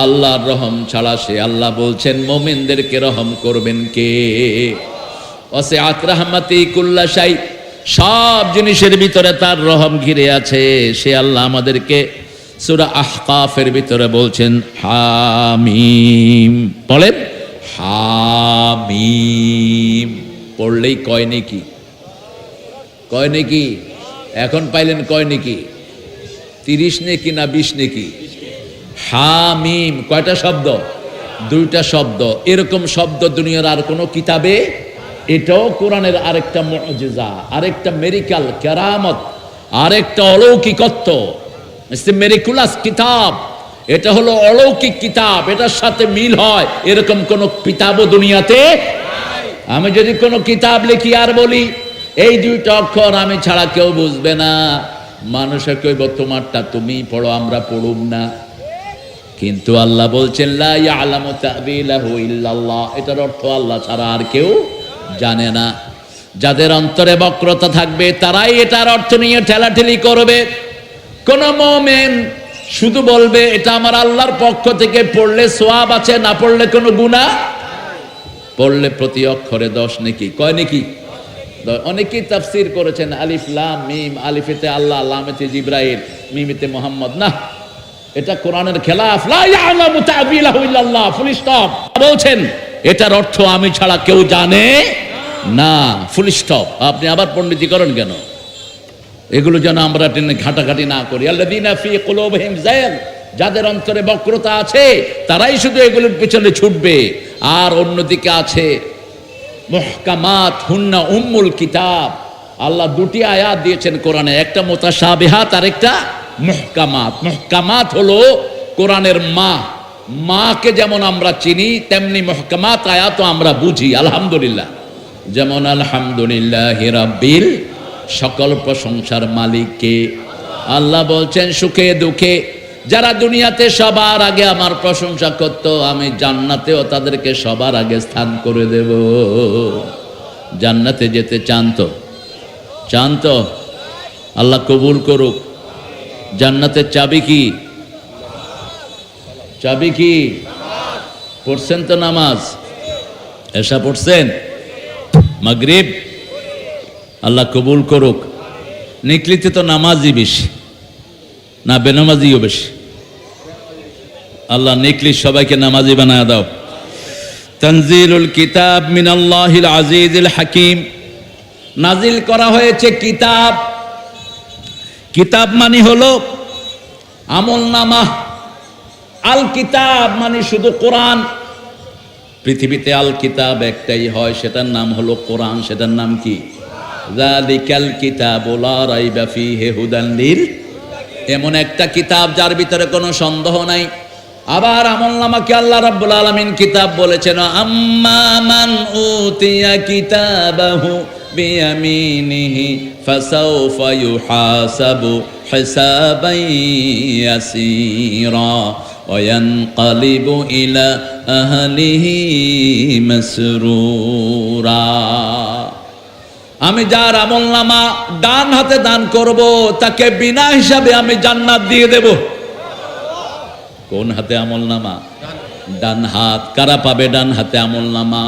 আল্লাহর রহম ছাড়া। সে আল্লাহ বলছেন মুমিনদেরকে রহম করবেন কে? ওয়াসিআত রাহমাতি কুল্লা শাই, সব জিনিসের ভিতরে তার রহম ঘিরে আছে। সে আল্লাহ আমাদেরকে সূরা আহকাফের ভিতরে বলছেন হামিম, বলেন হামিম। পড়লেই কয় নেকি, কয় নেকি? এখন পাইলেন কয় নেকি? 30 নেকি না 20 নেকি? হামিম কয়টা শব্দ? 2টা শব্দ। এরকম শব্দ দুনিয়ার আর কোনো কিতাবে, এটাও কোরআনের আরেকটা মুজিজা, আরেকটা মেরিকাল, কেরামত, আরেকটা অলৌকিকত্ব। মেরিকুলাস কিতাব, এটা হলো অলৌকিক কিতাব, এটার সাথে মিল হয় এরকম কোন কিতাবও দুনিয়াতে। আমি যদি কোনো কিতাব লিখি আর বলি এই 2টা অক্ষর আমি ছাড়া কেউ বুঝবে না, মানুষে কইব তোমারটা তুমি পড়ো, আমরা পড়ুম না। কিন্তু আল্লাহ বলছেন লা ইয়ালামু তা'বিলাহু ইল্লাল্লাহ, এটার অর্থ আল্লাহ ছাড়া আর কেউ জানে না। যাদের অন্তরে বক্রতা থাকবে তারাই এটার অর্থ নিয়ে ঠেলাঠেলি করবে। কোন মুমিন শুধু বলবে এটা আমার আল্লাহর পক্ষ থেকে, পড়লে সওয়াব আছে, না পড়লে কোনো গুনাহ, পড়লে প্রতি অক্ষরে 10 নেকি। কয় নেকি? অনেকেই তাফসীর করেছেন আলিফ লাম মিম, আলিফেতে আল্লাহ, লামেতে জিবরাইল, মিমেতে মুহাম্মদ। না, এটা কোরআনের খেলাফ। লা ইয়ালামু তা'বিলাহু ইল্লাল্লাহ, ফুল স্টপ। বলছেন এটার অর্থ আমি ছাড়া কেউ জানে না, ফুল স্টপ। আপনি আবার পণ্ডিতি করেন কেন? এগুলো যেন আমরা টেনে ঘাটাঘাটি না করি। আল্লাযীনা ফী কুলূবিহিম যায়গ, যাদের অন্তরে বক্রতা আছে তারাই শুধু এগুলোর পিছনে ছুটবে। আর অন্যদিকে আছে মুহকামাত হুন্না উম্মুল কিতাব। আল্লাহ 2টি আয়াত দিয়েছেন কোরআনে, একটা মুতাশাবিহাত আর একটা মুহকামাত। মুহকামাত হলো কোরআনের মা, মাকে যেমন আমরা চিনি তেমনি মুহকামাত আয়াতও আমরা বুঝি। আলহামদুলিল্লাহ, যেমন আলহামদুলিল্লাহি রাব্বিল, সকল প্রশংসার মালিককে। আল্লাহ বলছেন সুখে দুঃখে যারা দুনিয়াতে সবার আগে আমার প্রশংসা করত, আমি জান্নাতেও তাদেরকে সবার আগে স্থান করে দেব। জান্নাতে যেতে চান তো? চান তো? আল্লাহ কবুল করুক। জান্নাতের চাবি কি? চাবি কি? পড়ছেন তো নামাজ? এশা পড়ছেন? মাগরিব? আল্লাহ কবুল করুক। নিকলিতে তো নামাজই বেশি না বেনামাজিও বেশি? আল্লাহ নিকলি সবাইকে নামাজি বানায় দাও। তানজিলুল কিতাব মিনাল্লাহিল আজিজিল হাকিম, নাজিল করা হয়েছে কিতাব। কিতাব মানে হলো আমলনামা, আল কিতাব মানে শুধু কোরআন। পৃথিবীতে আল কিতাব একটাই হয়, সেটার নাম হলো কোরআন। সেটার নাম কি? যালিকাল কিতাবু লা রাইবা ফীহি হুদান লিল, এমন একটা কিতাব যার ভিতরে কোনো সন্দেহ নাই। আবার আমলনামাকে আল্লাহ রাব্বুল আলামিন কিতাব বলেছেন, আম্মা মান উতিয়া কিতাবাহু বিয়ামিনিহি ফাসাউফা ইউহাসাবু হিসাবান ইয়াসীরা ওয়া ইয়ানকালিবু ইলা আহলিহি মাসরুরা। আমি যার আমলনামা ডান হাতে দান করব তাকে বিনা হিসাবে আমি জান্নাত দিয়ে দেব। কোন হাতে আমলনামা? ডান হাত। কারা পাবে ডান হাতে আমলনামা?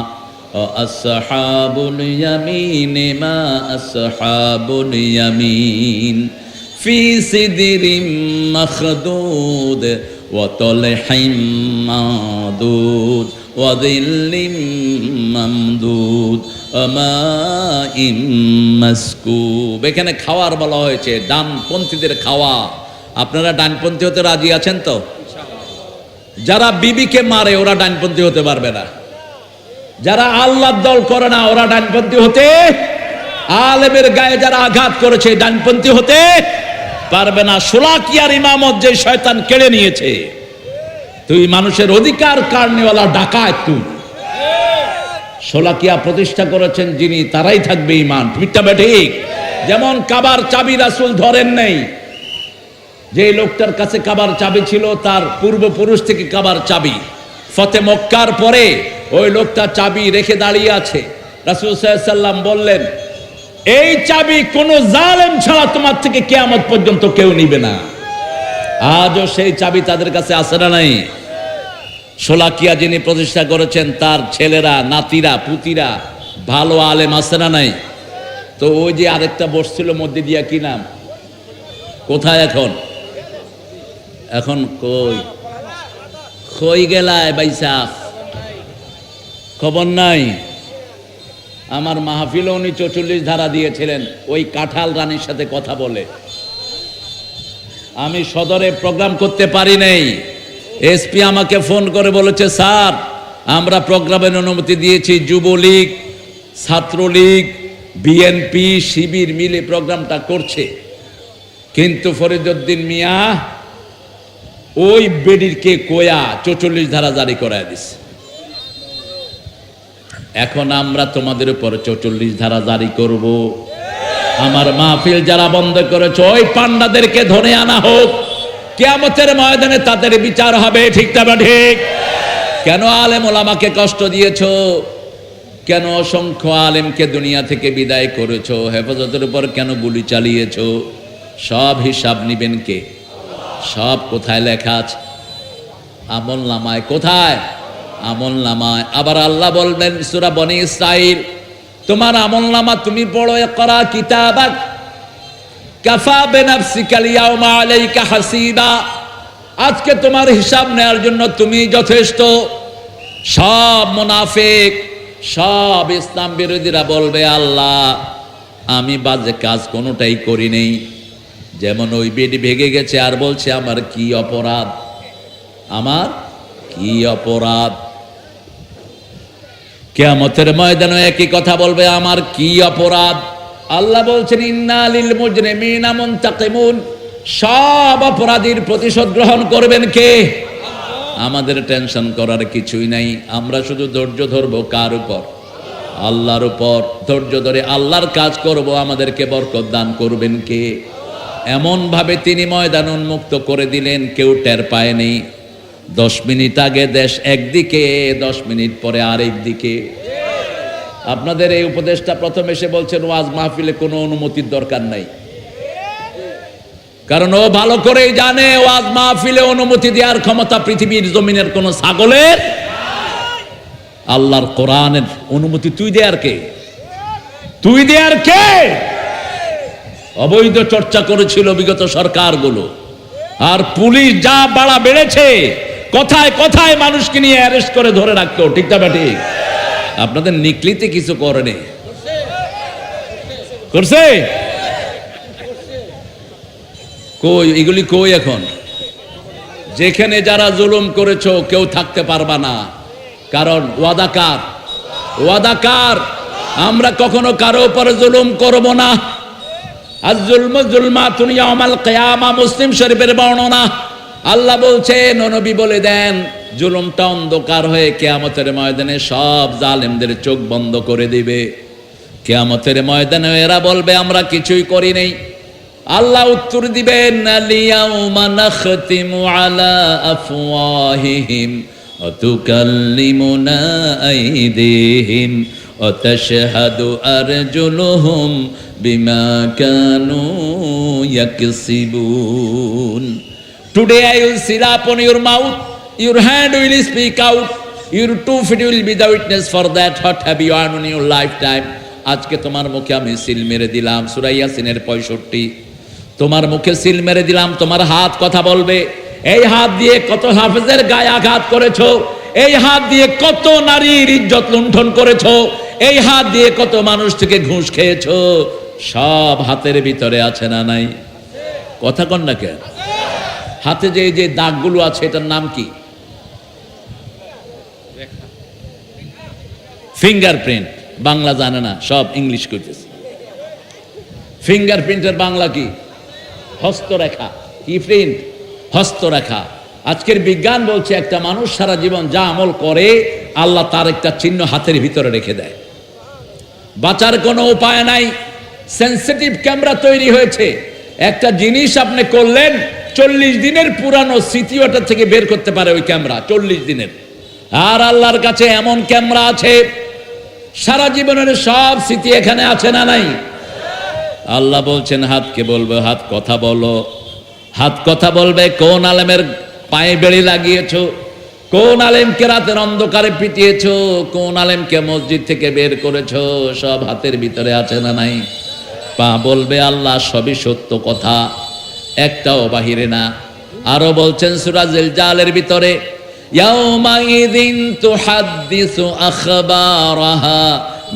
আসহাবুল ইয়ামিন মা আসহাবুল ইয়ামিন ফি সিদরিম মাখদুদ ওয়া তালহিম মাদুদ ওয়া যিল্লিম মামদুদ আমাইম মাসকুব। এখানে খাওয়ার বলা হয়েছে, ডানপন্থীদের খাওয়া। আপনারা ডানপন্থী হতে রাজি আছেন তো? যারা বিবিকে মারে ওরা ডানপন্থী হতে পারবে না। যারা আল্লাহর দল করে না ওরা ডানপন্থী হতে, আলেমের গায়ে যারা আঘাত করেছে ডানপন্থী হতে পারবে না। শোলাকিয়ার ইমামত যে শয়তান কেড়ে নিয়েছে, তুই মানুষের অধিকার কারণেওয়ালা ডাকাত। তুই শোলাকিয়া প্রতিষ্ঠা করেছেন যিনি, তারাই থাকবে ঈমান। মিথ্যা ঠিক? যেমন কাবার চাবি রাসূল ধরেন নাই, যে লোকটার কাছে কাবার চাবি ছিল তার পূর্বপুরুষ থেকে কাবার চাবি। ফতে মক্কার পরে ওই লোকটা চাবি রেখে দাঁড়িয়ে আছে। রাসূল সাল্লাল্লাহু আলাইহি ওয়াসাল্লাম বললেন, এই চাবি কোন জালেম ছাড়া তোমার থেকে কিয়ামত পর্যন্ত কেউ নিবে না। আজও সেই চাবি তাদের কাছে আছে না নাই? শোলাকিয়া যিনি প্রতিষ্ঠা করেছেন তার ছেলেরা, নাতিরা, পুতিরা ভালো আলেম আছে না নাই? তো ওই যে আরেকটা বসছিল মধ্যে দিয়া, কি নাম? কোথায় এখন? এখন কই কই গেলায় বাইসাফ, খবর নাই। আমার মাহফিলে উনি 44 ধারা দিয়েছিলেন ওই কাঁঠাল রানীর সাথে কথা বলে। আমি সদরে প্রোগ্রাম করতে পারি নাই। এসপি আমাকে ফোন করে বলেছে, স্যার আমরা প্রোগ্রামের অনুমতি দিয়েছি, যুবলীগ, ছাত্রলীগ, বিএনপি, শিবির মিলে প্রোগ্রামটা করছে, কিন্তু ফরিদউদ্দিন মিয়া ওই বেডিরকে কোয়া 44 ধারা জারি করায় দিছে। এখন আমরা তোমাদের উপর 44 ধারা জারি করব। আমার মাহফিল যারা বন্ধ করেছো ওই পান্ডাদেরকে ধরে আনা হোক, কিয়ামতের ময়দানে তাদের বিচার হবে, ঠিক না ঠিক? কেন আলেম ওলামাকে কষ্ট দিয়েছো? কেন অসংখ্য আলেমকে দুনিয়া থেকে বিদায় করেছো? হেফাজতের উপর কেন গুলি চালিয়েছো? সব হিসাব নিবেন কে? সব কোথায় লেখা আছে? আমল নামায়। কোথায়? আমল নামায়। আবার আল্লাহ বলবেন সূরা বনী ইসরাঈল, তোমার আমল নামা তুমি পড়ো, ইকরা কিতাবাক কাফা বিনাফসিকা ইয়াউমা আলাইকা হাসিবা। আজকে তোমার হিসাব নেওয়ার জন্য তুমি যথেষ্ট। সব মুনাফিক, সব ইসলাম বিরোধীরা বলবে, আল্লাহ আমি বাজে কাজ কোনোটাই করি নেই। যেমন ওই বেডি ভেঙে গেছে আর বলছে আমার কি অপরাধ, আমার কি অপরাধ। কিয়ামতের ময়দানে একই কথা বলবে, আমার কি অপরাধ। আল্লাহ বলছেন ইন্না লিল মুজরিমিনা মুনতাকিমুন, সব অপরাধীর প্রতিশোধ গ্রহণ করবেন কে? আমাদের টেনশন করার কিছুই নাই। আমরা শুধু ধৈর্য ধরবো কার উপর? আল্লাহর উপর। ধৈর্য ধরে আল্লাহর কাজ করব, আমাদেরকে বরকত দান করবেন কে? এমন ভাবে তিনি ময়দান উন্মুক্ত করে দিলেন, কেউ টের পায়নি। 10 মিনিট আগে দেশ একদিকে, 10 মিনিট পরে আরেক দিকে। আপনাদের এই উপদেশটা প্রথম এসে বলছেন ওয়াজ মাহফিলে কোনো অনুমতির দরকার নাই, কারণ ও ভালো করেই জানে ওয়াজ মাহফিলে অনুমতি দেওয়ার ক্ষমতা পৃথিবীর জমিনের কোন ছাগলের। আল্লাহর কোরআনের অনুমতি তুই দেয়ার কে? তুই দেয়ার কে? অবৈধ চর্চা করেছিল বিগত সরকারগুলো, আর পুলিশ যা বাড়া বেড়েছে, কথায় কথায় মানুষকে নিয়ে অ্যারেস্ট করে ধরে রাখতো, ঠিক না ঠিক? আপনাদের নিকলিতে কিছু করেনি, করছে? কই এগুলি কই? এখন যেখানে যারা জুলুম করেছো কেউ থাকতে পারবা না, কারণ ওয়াদাকার, ওয়াদাকার। আমরা কখনো কারো উপরে জুলুম করব না। আয-যুলমু যুলমাতুন ইয়াউমাল কিয়ামা, মুসলিম শরীফের বর্ণনা। আল্লাহ বলছেন, নবী বলে দেন, জুলুমটা অন্ধকার হয়ে কিয়ামতের ময়দানে সব জালেমদের চোখ বন্ধ করে দিবে। কিয়ামতের ময়দানে এরা বলবে আমরা কিছুই করি নাই। আল্লাহ উত্তর দিবেন, আল-ইয়াউমা নাখতিমু আলা আফওয়াহিহিম ওয়া তুকাল্লিমুনা আইদিহিম ওয়া তাশহাদু আরজুলুহুম বিমা Kanu ইয়াকসিবুন। Today I will seal upon your mouth, your hand will speak out, your 2 feet will be the witness for that what have you done in your lifetime. আজকে তোমার মুখে আমি সিল মেরে দিলাম, সূরা ইয়াসিনের 65। তোমার মুখে সিল মেরে দিলাম, তোমার হাত কথা বলবে। এই হাত দিয়ে কত হাফেজের গায়ে আঘাত করেছো, এই হাত দিয়ে কত নারীর ইজ্জত লুণ্ঠন করেছো, এই হাত দিয়ে কত মানুষ থেকে ঘুষ খেয়েছো, সব হাতের ভিতরে আছে না নাই? কথা কন না কেন? হাতে যে যে দাগগুলো আছে এটার নাম কি? ফিঙ্গারপ্রিন্ট। বাংলা জানে না, সব ইংলিশ করতেছে। ফিঙ্গারপ্রিন্টের বাংলা কি? হস্তরেখা। কি প্রিন্ট? হস্তরেখা। আজকের বিজ্ঞান বলছে একটা মানুষ সারা জীবন যা আমল করে আল্লাহ তার একটা চিহ্ন হাতের ভিতরে রেখে দেয়। বাঁচার কোনো উপায় নাই। সেন্সিটিভ ক্যামেরা তৈরি হয়েছে। একটা জিনিস আপনি করলেন, 40 দিনের পুরানো স্মৃতি ওটা থেকে বের করতে পারে ওই ক্যামেরা, 40 দিনের। আর আল্লাহর কাছে এমন ক্যামেরা আছে, সারা জীবনের সব স্মৃতি এখানে আছে না নাই? আল্লাহ বলছেন হাতকে বলবে, হাত কথা বলো। হাত কথা বলবে। কোন আলেমের পায়ে বেড়ি লাগিয়েছো, কোন আলেমকে রাতের অন্ধকারে পিটিয়েছো, কোন আলেমকে মসজিদ থেকে বের করেছো, সব হাতের ভিতরে আছে না নাই? পা বলবে আল্লাহ সবই সত্য কথা, একটাও বাহিরে না। আরো বলছেন সূরা জিলজালের ভিতরে, ইয়াউমাইযিন তুহাদ্দিসু আখবারাহা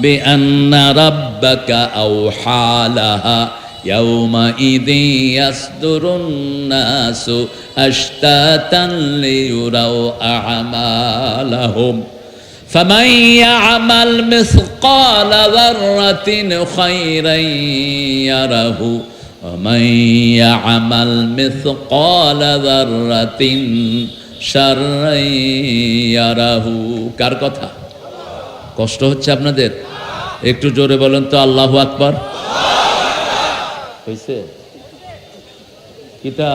বিআন্না রাব্বাকা আওহালাহা ইয়াউমাইযিন ইয়াসদুরুন নাসু আশতাতান লিয়ুরাউ আ'মালাহুম ফামান ইয়া'মাল মিসকালা যাররাতিন খায়রান ইয়ারাহু ومن يعمل مثقال ذرة شرا يره। কার কথা? কষ্ট হচ্ছে আপনাদের? একটু জোরে বলেন তো আল্লাহু আকবার। হইছে? কিতা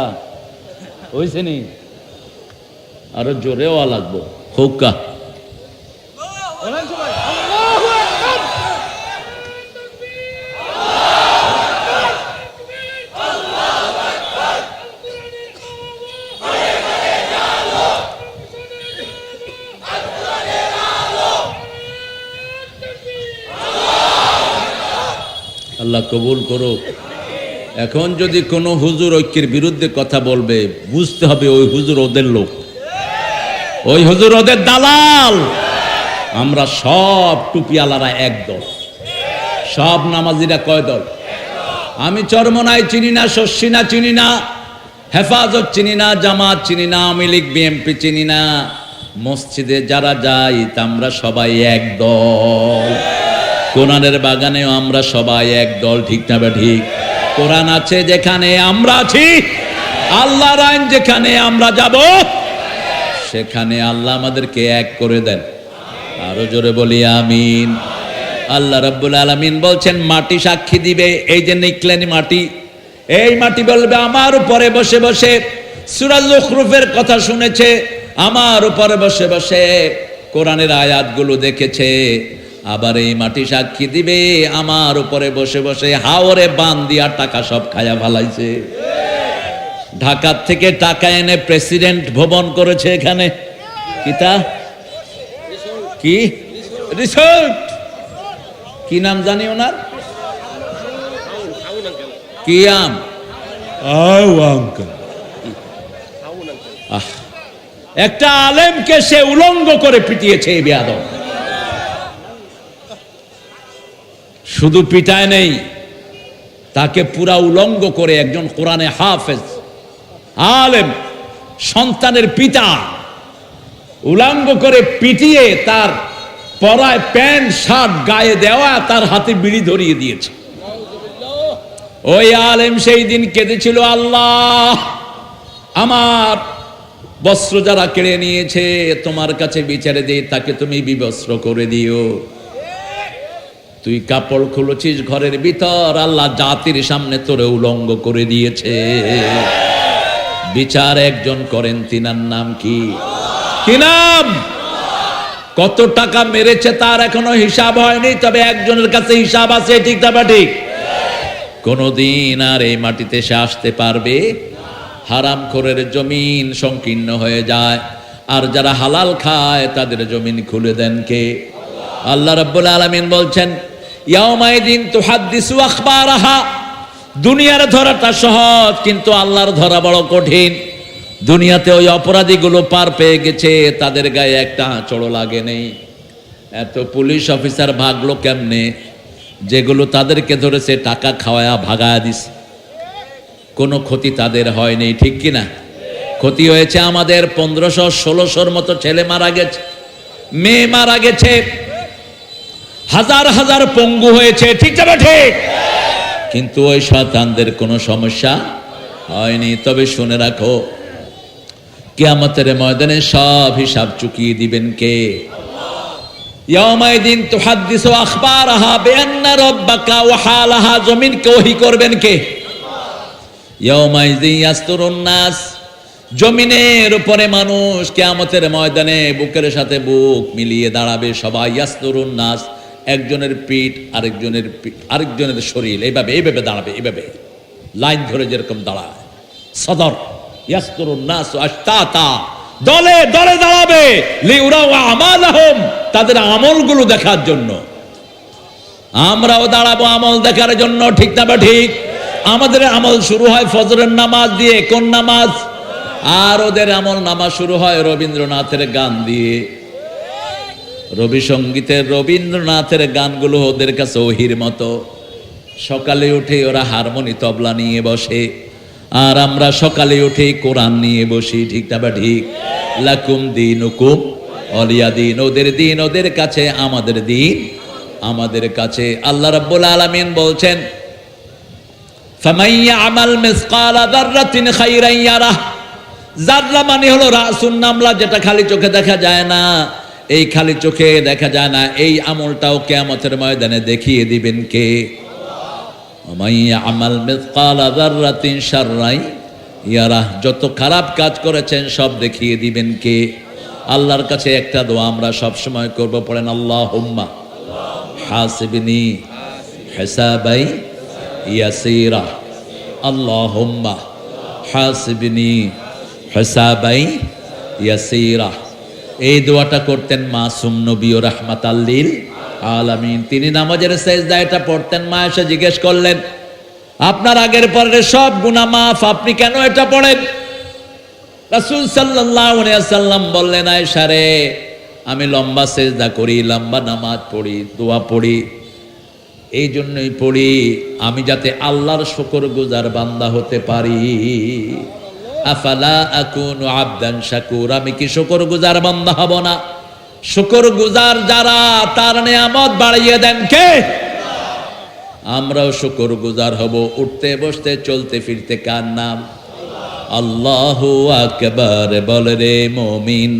হইছে নি? আরো জোরে ওয়া লাগবো। হুক্কা আল্লাহ কবুল করুক। এখন যদি কোনো হুজুর ঐক্যের বিরুদ্ধে কথা বলবে, বুঝতে হবে ওই হুজুর ওদের লোক, ওই হুজুর ওদের দালাল। আমরা সব টুপিওয়ালারা এক দল, সব নামাজিরা কয় দল? আমি চরমনাই চিনি না, শর্ষিনা চিনি না, হেফাজত চিনি না, জামাত চিনি না, আওয়ামী লীগ বিএনপি চিনি না। মসজিদে যারা যাই তা আমরা সবাই এক দল। কোরআনের বাগানেও আমরা সবাই এক দল, ঠিক না বে ঠিক? কোরআন আছে যেখানে আমরা আছি, আল্লাহর আইন যেখানে আমরা যাব, সেখানে আল্লাহ আমাদেরকে এক করে দেন। আরো জোরে বলি আমিন। আল্লাহ রাব্বুল আলামিন বলছেন মাটি সাক্ষী দিবে। এই যে নিকলেন মাটি, এই মাটি বলবে আমার উপরে বসে বসে, সূরা যুখরুফের কথা শুনেছে, আমার উপরে বসে বসে কোরআনের আয়াতগুলো দেখেছে। আবার এই মাটি সাক্ষী দিবে আমার উপরে বসে বসে হাওরে বান দিয়া টাকা সব খায়া ফেলাইছে। ঢাকার থেকে টাকা এনে প্রেসিডেন্ট ভবন করেছে এখানে। কিতা কি রিসোর্ট, কি নাম জানি ওনার? কি আম? একটা আলেমকে সে উলঙ্গ করে পিটিয়েছে এই বেয়াদব। শুধু পিটায় নেই, তাকে পুরা উলঙ্গ করে একজন কোরআনে হাফেজ আলেম, সন্তানের পিতা, উলঙ্গ করে পিটিয়ে তার পরায় প্যান্ট শার্ট গায়ে দেওয়া, তার হাতে বিড়ি ধরিয়ে দিয়েছে। ওই আলেম সেই দিন কেঁদেছিল, আল্লাহ আমার বস্ত্র যারা কেড়ে নিয়েছে তোমার কাছে বিচারে দিয়ে তাকে তুমি বিবস্ত্র করে দিও। তুই কাপড় খুলেছিস ঘরের ভিতর, আল্লাহ জাতির সামনে তোরে উলঙ্গ করে দিয়েছে। বিচার একজন করেন, তিনার নাম কি? কি নাম? কত টাকা মেরেছে তার এখনো হিসাব হয়নি, তবে একজনের কাছে হিসাব আছে, ঠিক না ঠিক? কোনদিন আর এই মাটিতে সে আসতে পারবে? হারামখোরের জমিন সংকীর্ণ হয়ে যায়, আর যারা হালাল খায় তাদের জমিন খুলে দেন কে? আল্লাহ রাব্বুল আলামিন বলছেন ইয়াউমাইদিন তুহাদ্দিসু আখবারাহা। দুনিয়ার ধরাটা সহজ, কিন্তু আল্লাহর ধরা বড় কঠিন। দুনিয়াতে ওই অপরাধীগুলো পার পেয়ে গেছে, তাদের গায়ে একটা আঁচড়ও লাগে নেই। এত পুলিশ অফিসার ভাগলো কেমনে? যেগুলো তাদেরকে ধরেছে টাকা খাওয়ায়া ভাগায়া দিছে, কোনো ক্ষতি তাদের হয়নি, ঠিক কিনা? ক্ষতি হয়েছে আমাদের 1500-1600 মতো ছেলে মারা গেছে, মেয়ে মারা গেছে, হাজার হাজার পঙ্গু হয়েছে, ঠিক না ঠিক? কিন্তু ওই শয়তানদের কোনো সমস্যা হয়নি। তবে শুনে রাখো, কিয়ামতের ময়দানে সব হিসাব চুকিয়ে দিবেন কে? ইয়াউমাইদিন তুহাদ্দিসু আখবারাহা বিআন্না রাব্বাকা ওয়া হালাহা। জমিনকে ওহী করবেন কে? ইয়াউমাইদিন ইয়াসতুরুন নাস। জমিনের উপরে মানুষ কিয়ামতের ময়দানে বুকের সাথে বুক মিলিয়ে দাঁড়াবে সবাই। ইয়াসতুরুন নাস, একজনের পিঠ আরেকজনের পিঠ, আরেকজনের শরীর, এইভাবে এইভাবে দাঁড়াবে, এইভাবে লাইন ধরে যেরকম দাঁড়ায় সদর। ইয়াসতুরুন নাস আশতাতা, দলে দলে দাঁড়াবে, লিউরাউ আমালাহুম, তাদের আমলগুলো দেখার জন্য। আমরাও দাঁড়াবো আমল দেখার জন্য, ঠিক না বা ঠিক? আমাদের আমল শুরু হয় ফজরের নামাজ দিয়ে। কোন নামাজ? আর ওদের আমল নামা শুরু হয় রবীন্দ্রনাথের গান দিয়ে। রবি সঙ্গীতের রবীন্দ্রনাথের গানগুলো ওদের কাছে ওহির মতো। সকালে উঠে ওরা হারমোনি তবলা নিয়ে বসে, আর আমরা সকালে উঠে কোরআন নিয়ে বসি। ঠিক না বা ঠিক? লাকুম দীনুকুম ওয়ালিয়া দিন। ওদের দিন ওদের কাছে, আমাদের দিন আমাদের কাছে। আল্লাহ রাব্বুল আলামিন বলছেন, ফামান ইয়ামাল মিসকালা যাররাতিন খাইরান ইয়ারাহ। যাররা মানে হলো রাসুন নামলা, যেটা খালি চোখে দেখা যায় না। এই খালি চোখে দেখা যায় না, এই আমলটাও কিয়ামতের ময়দানে দেখিয়ে দিবেন কে? Oman Yamal মিসকালা যাররাতিন শাররান ইয়ারাহ। যত খারাপ কাজ করেছেন সব দেখিয়ে দিবেন কে? আল্লাহর কাছে একটা দোয়া আমরা সব সময় করব, পড়েন আল্লাহুম্মা হাসিবনি হিসাবাই ইয়াসীরা। আল্লাহুম্মা হাসিবনি হিসাবাই ইয়াসীরা। এই দোয়াটা করতেন মাসুম নবী ও রাহমাতাল লিল আলামিন। তিনি নামাজের সেজদায় এটা পড়তেন। মা এসে জিজ্ঞেস করলেন, আপনার আগের পরের সব গুনাহ মাফ, আপনি কেন এটা পড়েন? রাসূল সাল্লাল্লাহু আলাইহি ওয়াসাল্লাম বললেন, আয়েশা রে, আমি লম্বা সেজদা করি, লম্বা নামাজ পড়ি, দোয়া পড়ি, এই জন্যই পড়ি আমি যাতে আল্লাহর শুকরগুজার বান্দা হতে পারি। আফালা আকুনু আবদান শাকুর। আমি কি শুকরগুজার বান্দা হব না? শুকরগুজার যারা, তার নিয়ামত বাড়িয়ে দেন কে? আমরাও শুকরগুজার হব। উঠতে বসতে চলতে ফিরতে কার নাম? আল্লাহু আকবার বল রে মুমিন,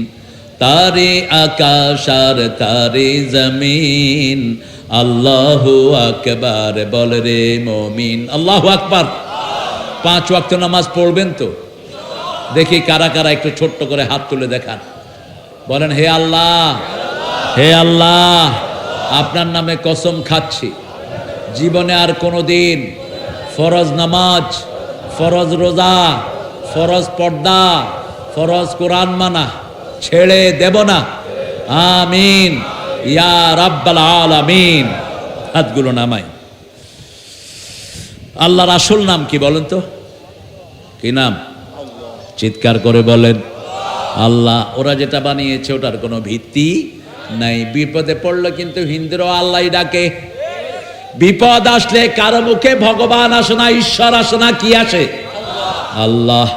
তারে আকাশ আর তারে জমিন। আল্লাহু আকবার বল রে মুমিন। আল্লাহু আকবার। 5 ওয়াক্ত নামাজ পড়বেন তো? দেখি কারা কারা একটু ছোট্ট করে হাত তুলে দেখান। বলেন, হে আল্লাহ, হে আল্লাহ, আপনার নামে কসম খাচ্ছি, জীবনে আর কোনোদিন ফরজ নামাজ, ফরজ রোজা, ফরজ পর্দা, ফরজ কোরআন মানা ছেড়ে দেব না। আমিন ইয়া রাব্বাল আলামিন। হাতগুলো নামাই। আল্লাহর আসল নাম কি বলেন তো? কি নাম? চিৎকার করে বলেন, আল্লাহ। ওরা যেটা বানিয়েছে ওটার কোনো ভিত্তি নাই। বিপদে পড়লে কিন্তু হিন্দুরাও আল্লাহই ডাকে। বিপদ আসলে কারো মুখে ভগবান আসে না, ঈশ্বর আসে না, কি আসে? আল্লাহ।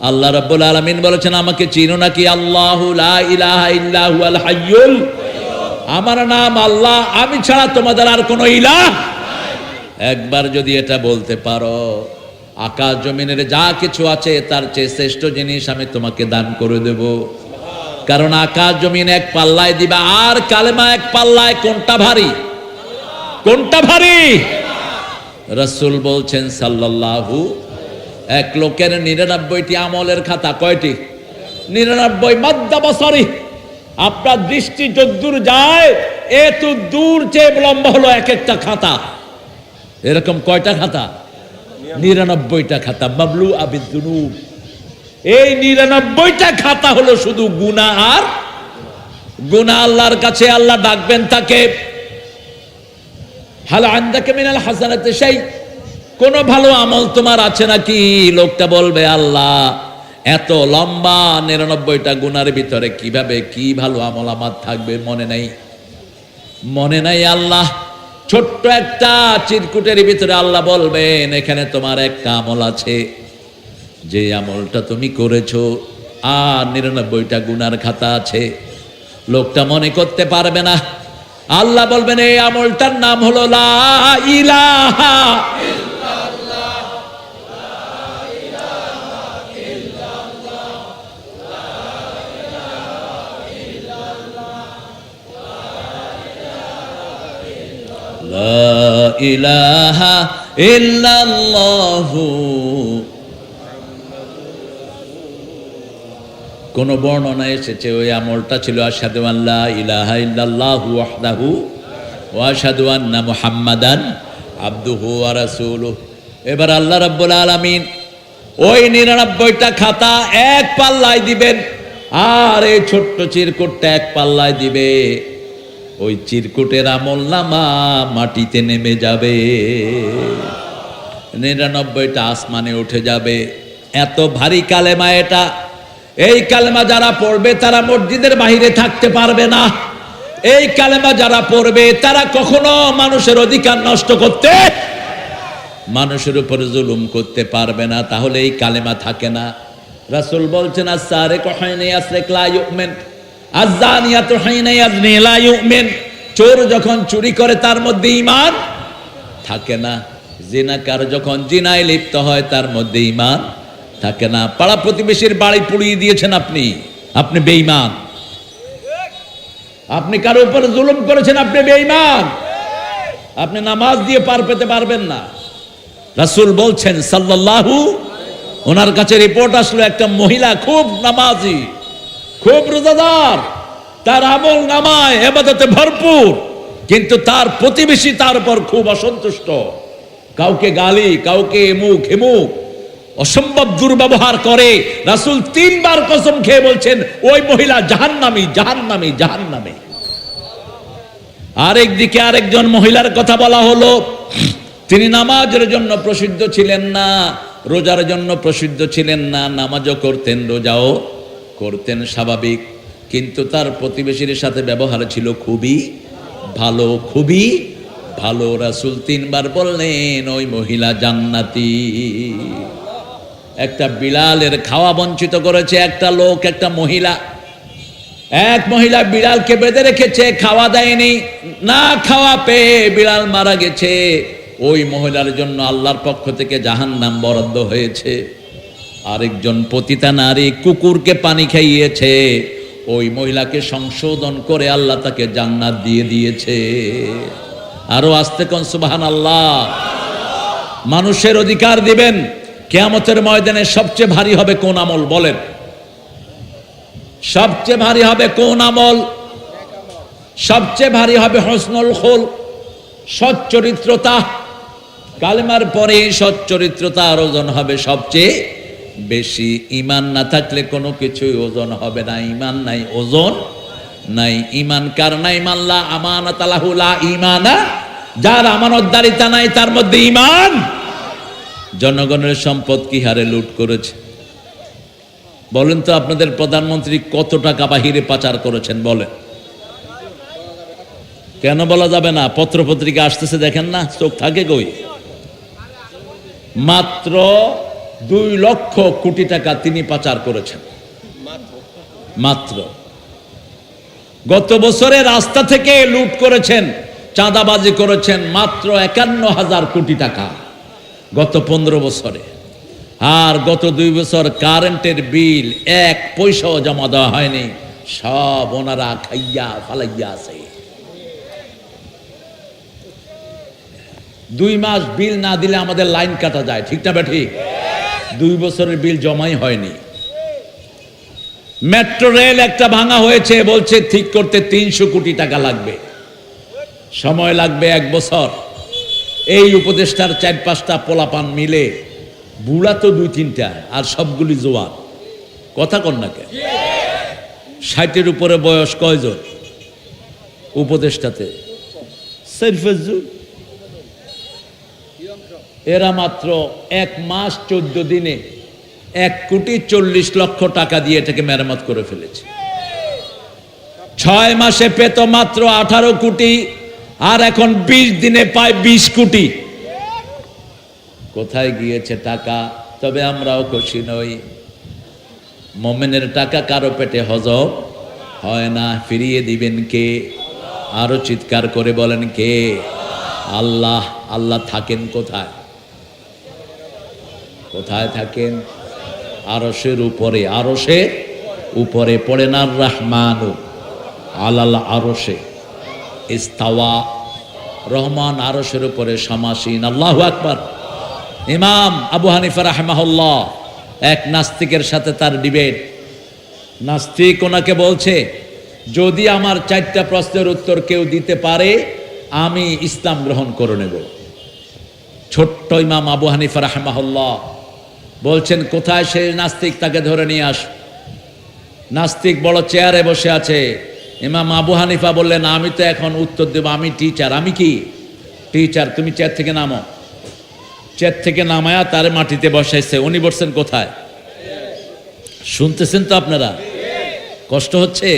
আল্লাহ রাব্বুল আলামিন বলেছেন, আমাকে চিনো নাকি? আল্লাহু লা ইলাহা ইল্লা হুয়াল হাইয়ুল। আমার নাম আল্লাহ, আমি ছাড়া তোমাদের আর কোনো ইলাহ। একবার যদি এটা বলতে পারো, আকাশ জমিনের যা কিছু আছে তার চেয়ে শ্রেষ্ঠ জিনিস আমি তোমাকে দান করে দেব। কারণ আকাশ জমিন এক পাল্লায় দিবা, আর কালেমা এক পাল্লায়। কোনটা ভারী? কোনটা ভারী? রাসূল বলছেন সাল্লাল্লাহু, এক লোকের 99টি আমলের খাতা। কয়টি? 99। মাদ্দা বাসারি, আপনার দৃষ্টি যদ্দূর যায় এত দূর চেয়ে লম্বা হলো এক একটা খাতা। এরকম কয়টা খাতা? 99টা খাতা। মামলু আবিদ্দুনুব। এই 99টা খাতা হলো শুধু গুনাহ আর গুনাহ। আল্লাহর কাছে আল্লাহ ডাকবেন তাকে, হাল আনদাকা মিনাল হাসানাতি শাই, কোন ভালো আমল তোমার আছে নাকি? লোকটা বলবে, আল্লাহ, এত লম্বা 99টা গুনার ভিতরে কিভাবে কি ভালো আমল আমার থাকবে? মনে নাই, মনে নাই আল্লাহ। ছোট্ট একটা চিরকুটের ভিতরে আল্লাহ বলবেন, এখানে তোমার একটা আমল আছে, যে আমলটা তুমি করেছো, আর 99টা গুনার খাতা আছে। লোকটা মনে করতে পারবে না। আল্লাহ বলবেন, এই আমলটার নাম হলো লা ইলাহা ইল্লাল্লাহ। লা ইলাহা ইল্লাল্লাহু। কোন বর্ণনা এসেছে ওই আমলটা ছিল আশহাদু আল্লা ইলাহা ইল্লাল্লাহু ওয়াহদাহু ওয়া আশহাদু আন্না মুহাম্মাদান আবদুহু ওয়া রাসূলুহু। এবার আল্লাহ রাব্বুল আলামিন ওই 99টা খাতা এক পাল্লায় দিবেন, আর এই ছোট্ট চিরকুটটা এক পাল্লায় দিবে। ওই চিরকুটের আমলনামা মাটিতে নেমে যাবে, 99টা আসমানে উঠে যাবে। এত ভারী কালেমা এটা। এই কালেমা যারা পড়বে তারা মসজিদের বাহিরে থাকতে পারবে না। এই কালেমা যারা পড়বে তারা কখনো মানুষের অধিকার নষ্ট করতে, মানুষের উপরে জুলুম করতে পারবে না। তাহলে এই কালেমা থাকে না। রাসূল বলছেন আস-সারিকু হাইনা ইয়াসরিক লা ইউমিন, আয-যানিয়াতু হাইনা ইয়াজনি লা ইউমিন। চোর যখন চুরি করে তার মধ্যে ঈমান থাকে না। জিনাকার যখন জিনায় লিপ্ত হয় তার মধ্যে ঈমান থাকে না। পাড়া প্রতিবেশীর বাড়ি পুড়িয়ে দিয়েছেন আপনি, আপনি বেঈমান। আপনি কারো উপর জুলুম করেছেন, আপনি বেঈমান। আপনি নামাজ দিয়ে পার পেতে পারবেন না। রাসূল বলছেন সাল্লাল্লাহু, ওনার কাছে রিপোর্ট আসলো একটা মহিলা খুব নামাজি, খুব রোজাদার, তার আমল নামায় ইবাদতে ভরপুর, কিন্তু তার প্রতিবেশী তার উপর খুব অসন্তুষ্ট। কাউকে গালি, কাউকে এমুক হেমুক, অসম্ভব দুর্ব্যবহার করে। রাসূল 3 বার কসম খেয়ে বলছেন ওই মহিলা জাহান্নামী, জাহান্নামী, জাহান্নামী। আরেকদিকে আরেকজন মহিলার কথা বলা হলো, তিনি নামাজের জন্য প্রসিদ্ধ ছিলেন না, রোজার জন্য প্রসিদ্ধ ছিলেন না, নামাজও করতেন রোজাও করতেন স্বাভাবিক, কিন্তু তার প্রতিবেশীর সাথে ব্যবহার ছিল খুবই ভালো, খুবই ভালো। রাসূল 3 বার বললেন ওই মহিলা জান্নাতি। একটা বিড়ালের খাওয়া বঞ্চিত করেছে একটা লোক, একটা মহিলা। এক মহিলা বিড়ালকে বেঁধে রেখেছে, খাওয়া দেয়নি, না খাওয়া পেয়ে বিড়াল মারা গেছে। ওই মহিলার জন্য আল্লাহর পক্ষ থেকে জাহান্নাম বরাদ্দ হয়েছে। আরেকজন পতিতা নারী কুকুরকে পানি খাইয়েছে, ওই মহিলাকে সংশোধন করে আল্লাহ তাকে জান্নাত দিয়ে দিয়েছে। আরো আস্তে কোন সুবহানাল্লাহ। মানুষের অধিকার দিবেন। কিয়ামতের ময়দানে সবচেয়ে ভারী হবে কোন আমল বলেন? সবচেয়ে ভারী হবে কোন আমল? সবচেয়ে ভারী হবে হুসনুল খুলক, সচ্চরিত্রতা। কালেমার পরে সচ্চরিত্রতার ওজন হবে সবচেয়ে বেশি। ঈমান না থাকলে কোনো কিছুই ওজন হবে না। ঈমান নাই, ওজন নাই। ঈমান কার নাই? মাল্লা আমানাত লাহু লা ঈমানা, যার আমানতদারিতা নাই তার মধ্যে ঈমান। জনগণের সম্পদ কি হারে লুট করেছে বলেন তো? আপনাদের প্রধানমন্ত্রী কত টাকা বাহিরে পাচার করেছেন বলেন? কেন বলা যাবে না? পত্রপত্রিকা আসতেছে দেখেন না, চোখ থাকে কই? মাত্র 2 লক্ষ কোটি টাকা তিনি পাচার করেছেন মাত্র। গত বছরে রাস্তা থেকে লুট করেছেন, চাঁদাবাজি করেছেন মাত্র 51,000 কোটি টাকা গত 15 বছরে। আর গত 2 বছর কারেন্টের বিল 1 পয়সাও জমা দেওয়া হয়নি, সব ওনারা খাইয়া ফালাইয়া আছে। 2 মাস বিল না দিলে আমাদের লাইন কাটা যায়, ঠিক না বেঠিক? 2 বছরের বিল জমাই হয়নি। মেট্রো রেল একটা ভাঙা হয়েছে, বলছে ঠিক করতে 300 কোটি টাকা লাগবে, সময় লাগবে 1 বছর। এই উপদেষ্টার 4-5টা পোলাপান মিলে, বুড়া তো 2-3টা আর সবগুলি জোয়ান, কথা কন না কেন? 60-এর উপরে বয়স কয়জন উপদেষ্টাতে? এরা মাত্র 1 মাস 14 দিনে 1,40,00,000 টাকা দিয়ে এটাকে মেরামত করে ফেলেছে। 6 মাসে পেত মাত্র 18 কোটি, আর এখন 20 দিনে পায় 20 কোটি। কোথায় গিয়েছে টাকা? তবে আমরাও খুশি নই। মোমেনের টাকা কারো পেটে হজম হয় না। ফিরিয়ে দিবেন কে? আরো চিৎকার করে বলেন কে? আল্লাহ। আল্লাহ থাকেন কোথায়? কোথায় থাকেন? আরশের উপরে। আরশের উপরে পড়েন আর রহমানু আলাল আরশে ইস্তাওয়া। রহমান আরশের উপরে সমাসীন। আল্লাহু আকবার। ইমাম আবু হানিফা রাহিমাহুল্লাহ, এক নাস্তিকের সাথে তার ডিবেট। নাস্তিক ওনাকে বলছে, যদি আমার 4টা প্রশ্নের উত্তর কেউ দিতে পারে আমি ইসলাম গ্রহণ করে নেব। ছোট্ট ইমাম আবু হানিফা রাহিমাহুল্লাহ বলছেন, কোথায় সে নাস্তিক? তাকে ধরে নিয়ে আস। নাস্তিক বড় চেয়ারে বসে আছে। ইমাম আবু হানিফা বললেন, আমি তো এখন উত্তর দেব, আমি টিচার। আমি কি টিচার? তুমি চেয়ার থেকে নামো। চেয়ার থেকে নামায়া তারে মাটিতে বসাইছে। উনি বসছেন কোথায়? শুনতেছেন তো আপনারা? কষ্ট হচ্ছে?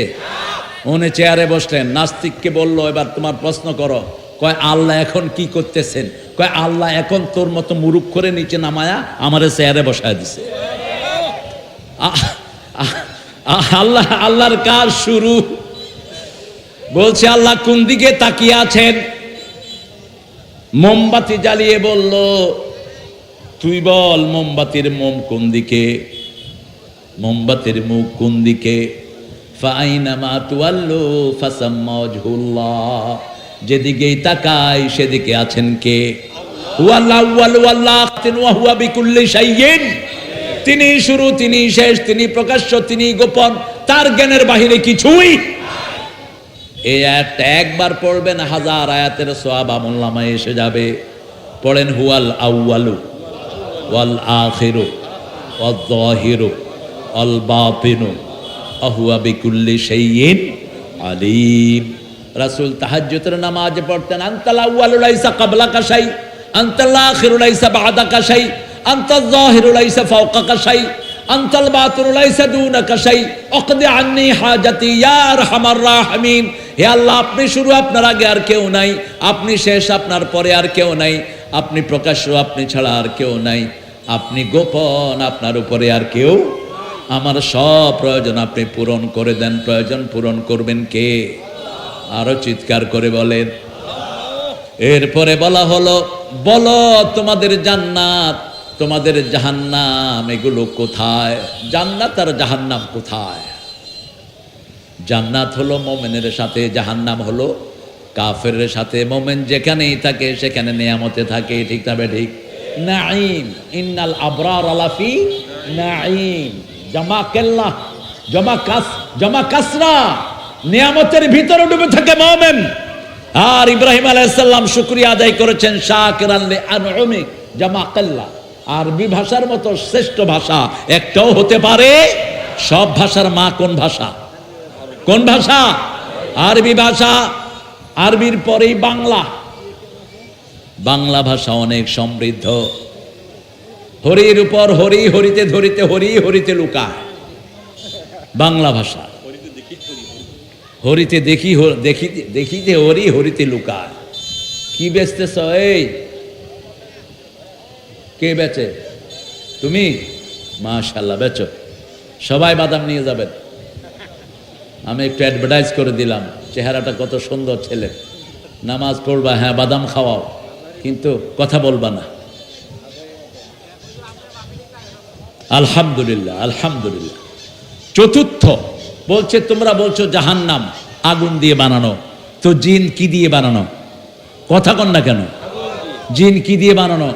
উনি চেয়ারে বসলেন, নাস্তিককে বলল এবার তোমার প্রশ্ন করো। কয় আল্লাহ এখন কি করতেছেন? কয় আল্লাহ এখন তোর মতো মুরুখ করে নিচে নামায়া আমারে চেয়ারে বসায় দিছে। আল্লাহর কাজ শুরু। বলছে আল্লাহ কোন দিকে তাকিয়ে আছেন? মোমবাতি জ্বালিয়ে বলল তুই বল মোমবাতির মোম কোন দিকে, মোমবাতির মুখ কোন দিকে? ফাইনামা তুয়াল্লু ফাসাম্মা ওয়াজহুল্লাহ, যেদিকেই তাকাই সেদিকে আছেন কে? হুয়াল আউয়াল ওয়াল আখির ওয়া হুয়া বিকুল্লি শাইইন, তিনি শুরু, তিনি শেষ, তিনি প্রকাশ্য, তিনি গোপন, তার জ্ঞানের বাহিরে কিছুই। এই আয়াতটা একবার পড়বেন, 1000 আয়াতের সওয়াব আমলনামায় এসে যাবে। পড়েন হুয়াল আউয়ালু ওয়াল আখিরু ওয়াল যাহিরু ওয়াল বাতিনু ওয়া হুয়া বিকুল্লি শাইইন আলিম। রাসূল তাহাজ্জুদের নামাজে পড়তেন আনতাল আউয়ালু লাইসা ক্বাবলাকা শাই, আনতাল আখিরু লাইসা বা'দাকা শাই, আনতাল যাহিরু লাইসা ফাওকাকা শাই, আনতাল বাতিনু লাইসা দুনাকা শাই, আকদি আন্নী হাজাতি ইয়া আরহামার রাহিমিন। হে আল্লাহ, আপনি শুরু, আপনার আগে আর কেউ নাই, আপনি শেষ, আপনার পরে আর কেউ নাই, আপনি প্রকাশ্য, আপনি ছাড়া আর কেউ নাই, আপনি গোপন, আপনার উপরে আর কেউ। আমার সব প্রয়োজন আপনি পূরণ করে দেন। প্রয়োজন পূরণ করবেন কে? আরো চিৎকার করে বলেন। এরপরে বলা হলো বলো তোমাদের জান্নাত তোমাদের জাহান্নাম এগুলো কোথায়? জান্নাত আর জাহান্নাম কোথায়? জান্নাত হলো মোমেনের সাথে, জাহান্নাম হলো কাফেরের সাথে। মোমেন যেখানেই থাকে সেখানে নিয়ামতে থাকে, ঠিক না ঠিক? নাঈম, ইন্নাল আবরার লাফি নাঈম, জামা কেল্লা, জামা কাসরা, নিয়ামতের ভিতরে ডুবে থাকে মোমেন। আর ইব্রাহিম আলাইহিস সালাম শুকরিয়া আদায় করেছেন শাকিরান লিআনউমিক, জামা কেল্লা। আরবি ভাষার মতো শ্রেষ্ঠ ভাষা একটাও হতে পারে? সব ভাষার মা কোন ভাষা? কোন ভাষা? আরবি ভাষা। আরবির পরেই বাংলা। বাংলা ভাষা অনেক সমৃদ্ধ। হরির উপর হরি, হরিতে ধরিতে হরি, হরিতে লুকায়। বাংলা ভাষা। হরিতে দেখি, দেখিতে হরি, হরিতে লুকায়। কি বেচতেছ? এই কে বেচে? তুমি? মাশাআল্লাহ, বেচো। সবাই বাদাম নিয়ে যাবেন। আমি একটু অ্যাডভার্টাইজ করে দিলাম, চেহারাটা কত সুন্দর ছেলে, নামাজ পড়বা, হ্যাঁ বাদাম খাওয়াও, কিন্তু কথা বলবা না। আলহামদুলিল্লাহ, আলহামদুলিল্লাহ। চতুর্থ বলছে তোমরা বলছো জাহান্নাম আগুন দিয়ে বানানো, তো জিন কি দিয়ে বানানো? কথা কন না কেন? জিন কি দিয়ে বানানো?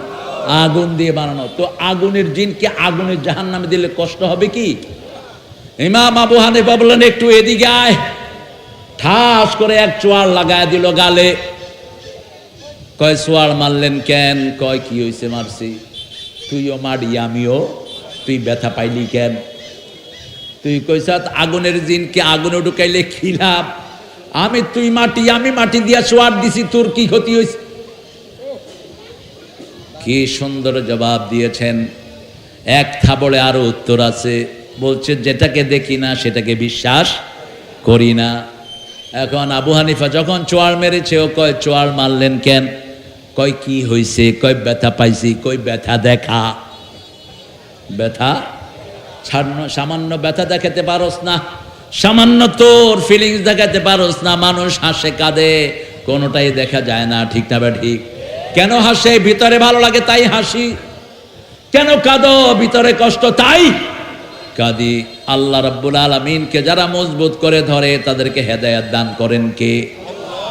আগুন দিয়ে বানানো। তো আগুনের জিনকে আগুনের জাহান্নামে দিলে কষ্ট হবে কি? ইমাম আবু হানিফা বললেন একটু এদিকে আয়। ঠাস করে এক চোয়ার লাগায় দিল গালে। কয় চোয়ার মারলেন কেন? কয় কি হয়েছে মারছি? তুইও মারি আমিও। তুই ব্যথা পাইলি কেন? তুই কইস আগুনের জিনকে আগুনে ঢুকাইলে কি লাভ? তুই মাটি, আমি মাটি দিয়া চোয়ার দিছি, তোর কি ক্ষতি হয়েছে? কি সুন্দর জবাব দিয়েছেন। এক থাবড়ে আরো উত্তর আছে। বলছে যেটাকে দেখি না সেটাকে বিশ্বাস করি না। এখন আবু হানিফা যখন চোয়ার মেরেছে, ও কয় চোয়ার মারলেন কেন? কয় কি হয়েছে? কয় ব্যথা পাইছি। কয় ব্যথা দেখা। ব্যথা সামান্য ব্যথা দেখাতে পারোস না, সামান্য তোর ফিলিংস দেখাতে পারোস না। মানুষ হাসে কাঁদে কোনোটাই দেখা যায় না, ঠিক না বা ঠিক? কেন হাসে? ভিতরে ভালো লাগে তাই হাসি। কেন কাঁদো? ভিতরে কষ্ট তাই কাঁদি। আল্লাহ রাব্বুল আলামিনকে যারা মজবুত করে ধরে তাদেরকে হেদায়েত দান করেন কে?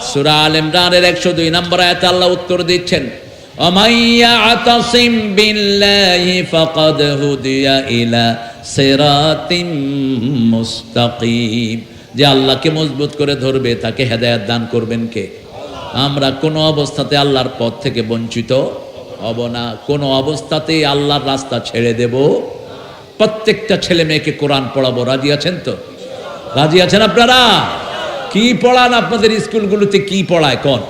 সূরা আল ইমরানের 102 নম্বর আয়াতে আল্লাহ উত্তর দিচ্ছেন, ওমাইয়া আতাসিম বিল্লাহি ফাকাদ হুদিয়া ইলা সিরাতিম মুস্তাকিম। যে আল্লাহকে মজবুত করে ধরবে তাকে হেদায়েত দান করবেন কে? আমরা কোনো অবস্থাতে আল্লাহর পথ থেকে বঞ্চিত হব না। কোনো অবস্থাতেই আল্লাহর রাস্তা ছেড়ে দেব। প্রত্যেকটা ছেলে মেয়েকে কোরআন পড়াবো। রাজি আছেন তো? রাজি আছেন আপনারা? কি পড়ান আপনাদের স্কুলগুলোতে? কি পড়ায় কোন?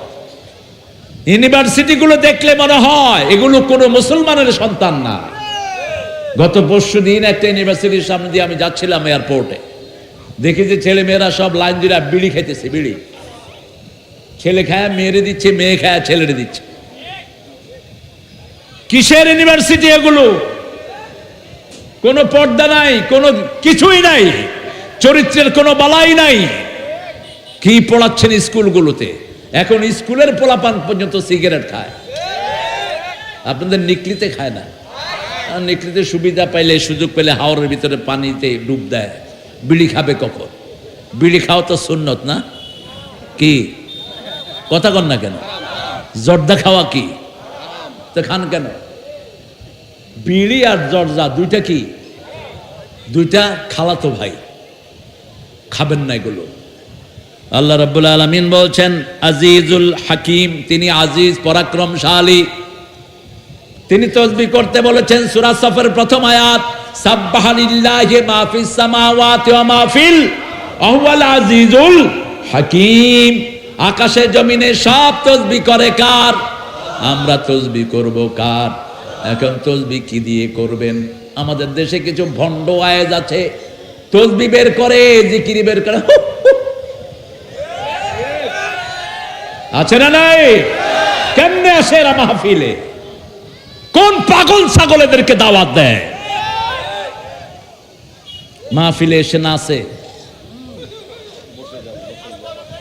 ইউনিভার্সিটিগুলো দেখলে মনে হয় এগুলো কোনো মুসলমানের সন্তান না। গত পরশু দিন একটা ইউনিভার্সিটির সামনে দিয়ে আমি যাচ্ছিলাম এয়ারপোর্টে, দেখি যে ছেলে মেয়েরা সব লাইন দিয়ে বিড়ি খাইতেছে। বিড়ি ছেলে খায় মেয়েরে দিচ্ছে, মেয়ে খায় ছেলেরে দিচ্ছে। কিসের ইউনিভার্সিটি এগুলো? কোনো পর্দা নাই, কোনো কিছুই নাই, চরিত্রের কোনো বালাই নাই। কি পড়াচ্ছেন স্কুলগুলোতে? এখন স্কুলের পোলাপান পর্যন্ত সিগারেট খায়। আপনাদের নিকলিতে খায় না? নিকলিতে সুবিধা পাইলে, সুযোগ পেলে হাওরের ভিতরে পানিতে ডুব দেয়। বিড়ি খাবে কখন? বিড়ি খাওয়া তো সুন্নত না? কি কথা কন না কেন? জর্দা খাওয়া কি? তো খান কেন? বিড়ি আর জর্দা দুইটা কি? দুইটা খালাতো ভাই, খাবেন না এগুলো। আল্লাহ রাব্বুল আলামিন বলছেন আজিজুল হাকিম, তিনি আজিজ পরাক্রমশালী। তিনি তাসবিহ করতে বলেছেন সূরা সফের প্রথম আয়াত, সাব্বাহা লিল্লাহি মা ফিস সামাওয়াতি ওয়া মা ফিল ওয়াহুয়াল আজিজুল হাকিম। আকাশে জমিনে সব তাসবিহ করে কার? আমরা তাসবিহ করব কার? এখন তাসবিহ কি দিয়ে করবেন? আমাদের দেশে কিছু ভণ্ড আয়েজ আছে, তাসবিহ বের করে, জিকির বের করে, আছে না নাই? কেমনে আসে এরা মাহফিলে? কোন পাগল ছাগল এদেরকে দাওয়াত দেয়? মাহফিলে এসে নাচে।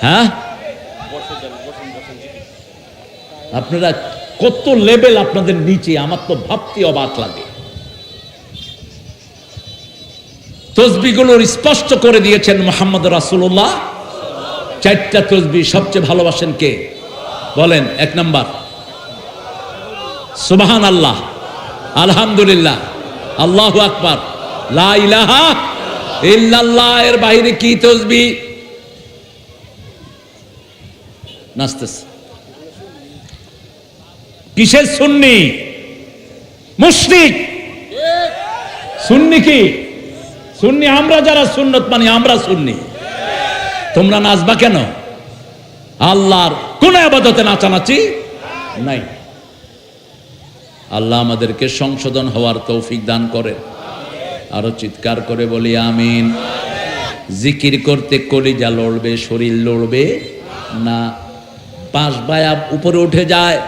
হ্যাঁ, আপনারা কত লেভেল আপনাদের নিচে, আমার তো ভাবতে অবাক লাগে। তাসবিহগুলোর স্পষ্ট করে দিয়েছেন মুহাম্মদ রাসূলুল্লাহ। চারটা তাসবিহ সবচেয়ে ভালোবাসেন কে? বলেন। এক নাম্বার সুবহানাল্লাহ, আলহামদুলিল্লাহ, আল্লাহু আকবার, লা ইলাহা ইল্লাল্লাহ। এর বাইরে কি তাসবিহ? নাচতেছে। কিসের সুন্নি? মুশরিক। সুন্নি কি? সুন্নি আমরা যারা সুন্নত মানি, আমরা সুন্নি। তোমরা নাচবা কেন? আল্লাহর কোন ইবাদতে নাচানাচি নাই। আল্লাহ আমাদেরকে সংশোধন হওয়ার তৌফিক দান করে। আরো চিৎকার করে বলি আমিন। জিকির করতে কলিজা লড়বে, শরীর লড়বে না। পাঁচ বায়া উপরে উঠে যায়,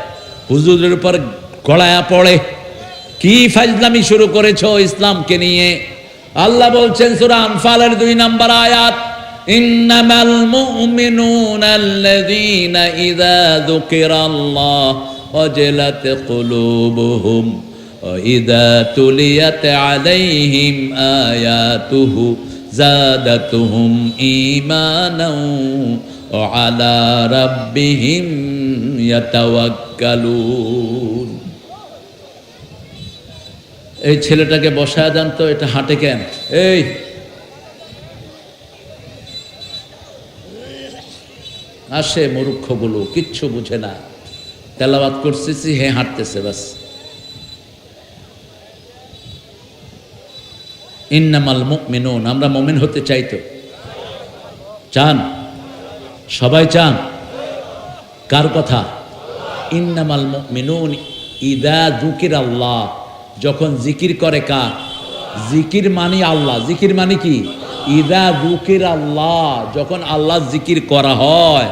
হুজুরের উপর গড়ায়া পড়ে। কি ফাজলামি শুরু করেছো ইসলামকে নিয়ে? আল্লাহ বলছেন সূরা আনফালের 2 নম্বর আয়াত, ইন্নামাল মুমিনুনা আল্লাযীনা ইযা যুকিরাল্লাহ ওয়াজিলাত কুলুবুহুম ওয়া ইযা তুলিয়াত আলাইহিম আয়াতুহু যাদাতুহুম ঈমানাও ওয়া আলা রাব্বিহিম ইয়াতাওয়াক্কালুন। এই ছেলেটাকে বসায় দেন তো, এটা হাঁটে কেন? এই আসে মূর্খগুলো, কিচ্ছু বুঝে না। তেলাওয়াত করতেছি, হে হাঁটতেছে বাস। ইন্নামাল মুমিনুন, আমরা মুমিন হতে চাই তো? চান? সবাই চান? কার কথা? ইন্নামাল মুমিনুন ইযা যুকিরাল্লাহ, যখন জিকির করে কার? জিকির মানি আল্লাহ। জিকির মানি কি? ইযা যুকিরাল্লাহ, যখন আল্লাহ জিকির করা হয়,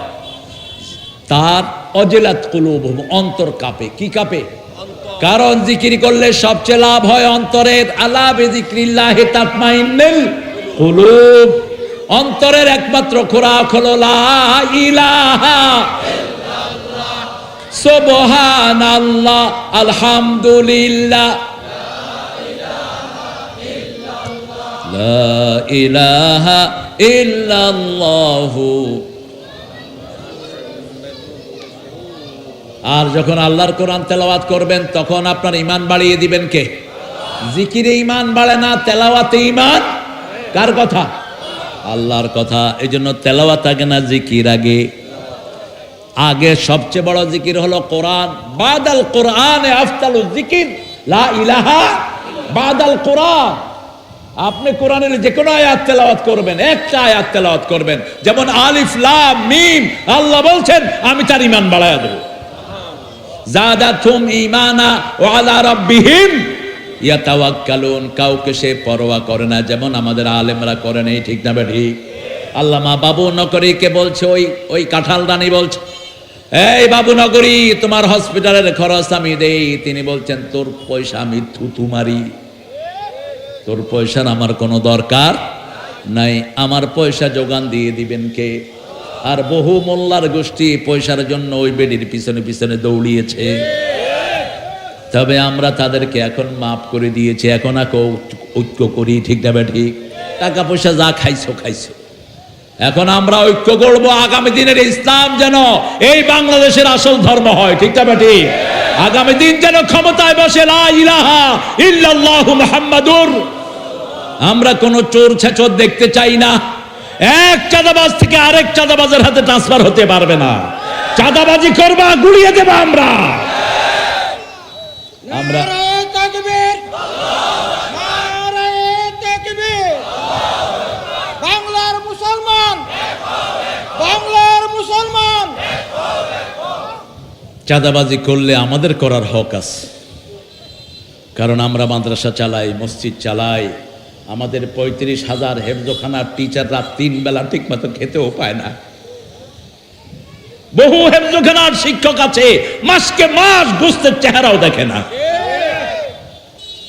তার ওয়াজিলাত কুলুবুহুম, অন্তর কাঁপে। কি কাঁপে? কারণ জিকির করলে সবচেয়ে লাভ হয় অন্তরের। আলা বিযিক্রিল্লাহি তাতমাইন্নুল কুলুব। অন্তরের একমাত্র খোরাক হলো লা ইলাহা ইল্লাল্লাহ, সুবহানাল্লাহ, আলহামদুলিল্লাহ, লা ইলাহা ইল্লাল্লাহু। আর যখন আল্লাহর কোরআন তেলাওয়াত করবেন, তখন আপনার ঈমান বাড়িয়ে দিবেন কে? জিকিরে ঈমান বাড়ে না, তেলাওয়াতে ঈমান। কার কথা? আল্লাহর কথা। এই জন্য তেলাওয়াত আগে না জিকির আগে? আগে সবচেয়ে বড় জিকির হলো কোরআন। বাদাল কোরআনে আফতালু জিকির লা ইলাহা বাদাল কোরআন। আপনি কোরআনের যে কোনো আয়াত তেলাওয়াত করবেন, একটা আয়াত তেলাওয়াত করবেন, যেমন আলিফ লাম মিম, আল্লাহ বলছেন আমি তার ঈমান বাড়ায়া দেব। যাদাতুম ঈমানা ওয়া আলা রাব্বিহিম ইয়াতাওয়াক্কালুন, কাউকে সে পরোয়া করে না, যেমন আমাদের আলেমরা করে নেই, ঠিক না ঠিক? আল্লামা বাবু নগরীকে বলছে, ওই কাঁঠাল রানী বলছে, এই বাবু নগরী, তোমার হসপিটালের খরচ আমি দেই। তিনি বলছেন, তোর পয়সা আমি থুতু মারি, তোর পয়সার আমার কোনো দরকার নাই, আমার পয়সা যোগান দিয়ে দিবেন কে? আর বহু মোল্লার গোষ্ঠী পয়সার জন্য ওই বেডির পিছনে পিছনে দৌড়িয়েছে। তবে আমরা তাদেরকে এখন মাফ করে দিয়েছি, এখন ঐক্য করি, ঠিক না ঠিক? টাকা পয়সা যা খাইছো খাইছো, এখন আমরা ঐক্য করবো আগামী দিনের ইসলাম যেন এই বাংলাদেশের আসল ধর্ম হয়, ঠিক না ঠিক? আগামী দিন যেন ক্ষমতায় বসে লা ইলাহা ইল্লাল্লাহু মুহাম্মাদুর। আমরা কোন চোর ছেচর দেখতে চাই না। এক চাঁদাবাজ থেকে আরেক চাঁদাবাজের হাতে ট্রান্সফার হতে পারবে না। চাঁদাবাজি করবা, গুলিয়ে দেবা। আমরা চাঁদাবাজি করলে আমাদের করার হক আছে, কারণ আমরা মাদ্রাসা চালাই, মসজিদ চালাই। আমাদের 35,000 হেফজখানার টিচাররা 3 বেলা ঠিক মতো খেতেও পায় না। বহু হেফজখানার শিক্ষক আছে মাসকে মাস বুঝতে চেহারাও দেখে না।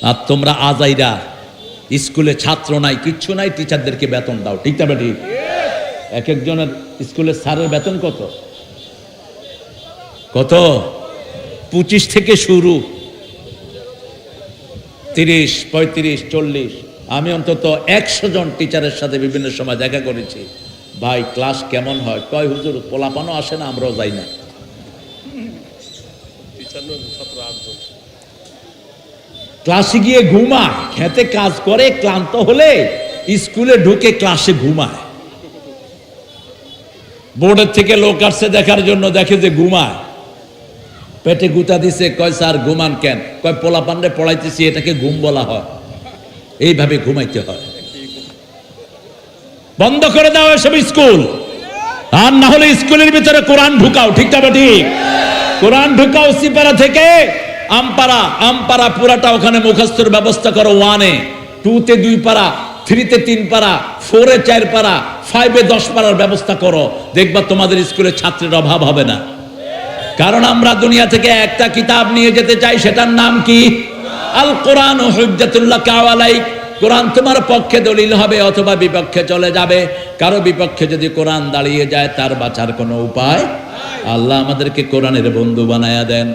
আর তোমরা আজাইরা স্কুলে ছাত্র নাই, কিচ্ছু নাই, টিচারদেরকে বেতন দাও, ঠিক না ঠিক? এক একজনের স্কুলের স্যারের বেতন কত কত? 25 থেকে শুরু, 30, 35, 40। আমি অন্তত 100 জন টিচারের সাথে বিভিন্ন সময় দেখা করেছি। ভাই ক্লাস কেমন হয়? কয় হুজুর পোলাপানও আসে না, আমরাও যাই না। ক্লাসে গিয়ে ঘুমায়, খেতে কাজ করে, ক্লান্ত হলে স্কুলে ঢুকে ক্লাসে ঘুমায়। বোর্ডের থেকে লোক আসছে দেখার জন্য, দেখে যে ঘুমায়, পেটে গুতা দিছে। কয় স্যার ঘুমান কেন? কয় পোলাপানরে পড়াইতেছি, এটাকে ঘুম বলা হয়, এইভাবে ঘুমাইতে হয়। বন্ধ করে দাও এসব স্কুল। আর না হলে স্কুলের ভিতরে কোরআন ঢুকাও, ঠিক না ঠিক? কোরআন ঢুকাও। সিপারা থেকে আমপারা পুরাটা ওখানে মুখস্থর ব্যবস্থা করো। 1-এ, 2-তে 2 পারা, 3-তে 3 পারা, 4-এ 4 পারা, 5-এ 10 পারার ব্যবস্থা করো। দেখবা তোমাদের স্কুলে ছাত্রের অভাব হবে না। কারণ আমরা দুনিয়া থেকে একটা কিতাব নিয়ে যেতে চাই, সেটার নাম কি? আল কোরআন হুজ্জাতুল লাকা ওয়া আলাইক। কোরআন তোমার পক্ষে দলিল হবে অথবা বিপক্ষে চলে যাবে। কারো বিপক্ষে যদি কোরআন দাঁড়িয়ে যায়, তার বাঁচার কোনো উপায়। আল্লাহ আমাদেরকে কোরআনের বন্ধু বানায়া দেন।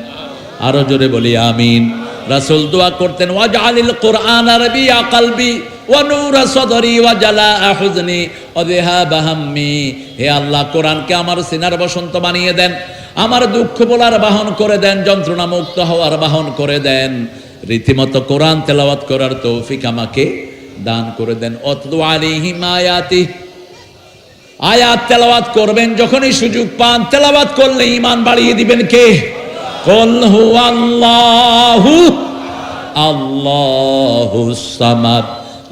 আরো জোরে বলি আমিন। রাসূল দোয়া করতেন, ওয়াজআলিল কোরআন রাবিয়া কলবি ওয়া নূরা সদরি ওয়া জালাআ হুজনি ওয়া যিহাবা হাম্মি। হে আল্লাহ, কোরআনকে আমার সিনার বসন্ত বানিয়ে দেন, আমার দুঃখ বলার বাহন করে দেন, যন্ত্রণা মুক্ত হওয়ার বাহন করে দেন। রীতিমতো কোরআন তেলাওয়াত করার তৌফিক আমাকে দান করে দেন। অতলু আলাইহিম আয়াতি, আয়াত তেলাওয়াত করবেন যখনই সুযোগ পান। তেলাওয়াত করলে ঈমান বাড়িয়ে দিবেন কে? কুল হুয়াল্লাহু আল্লাহুস সামাদ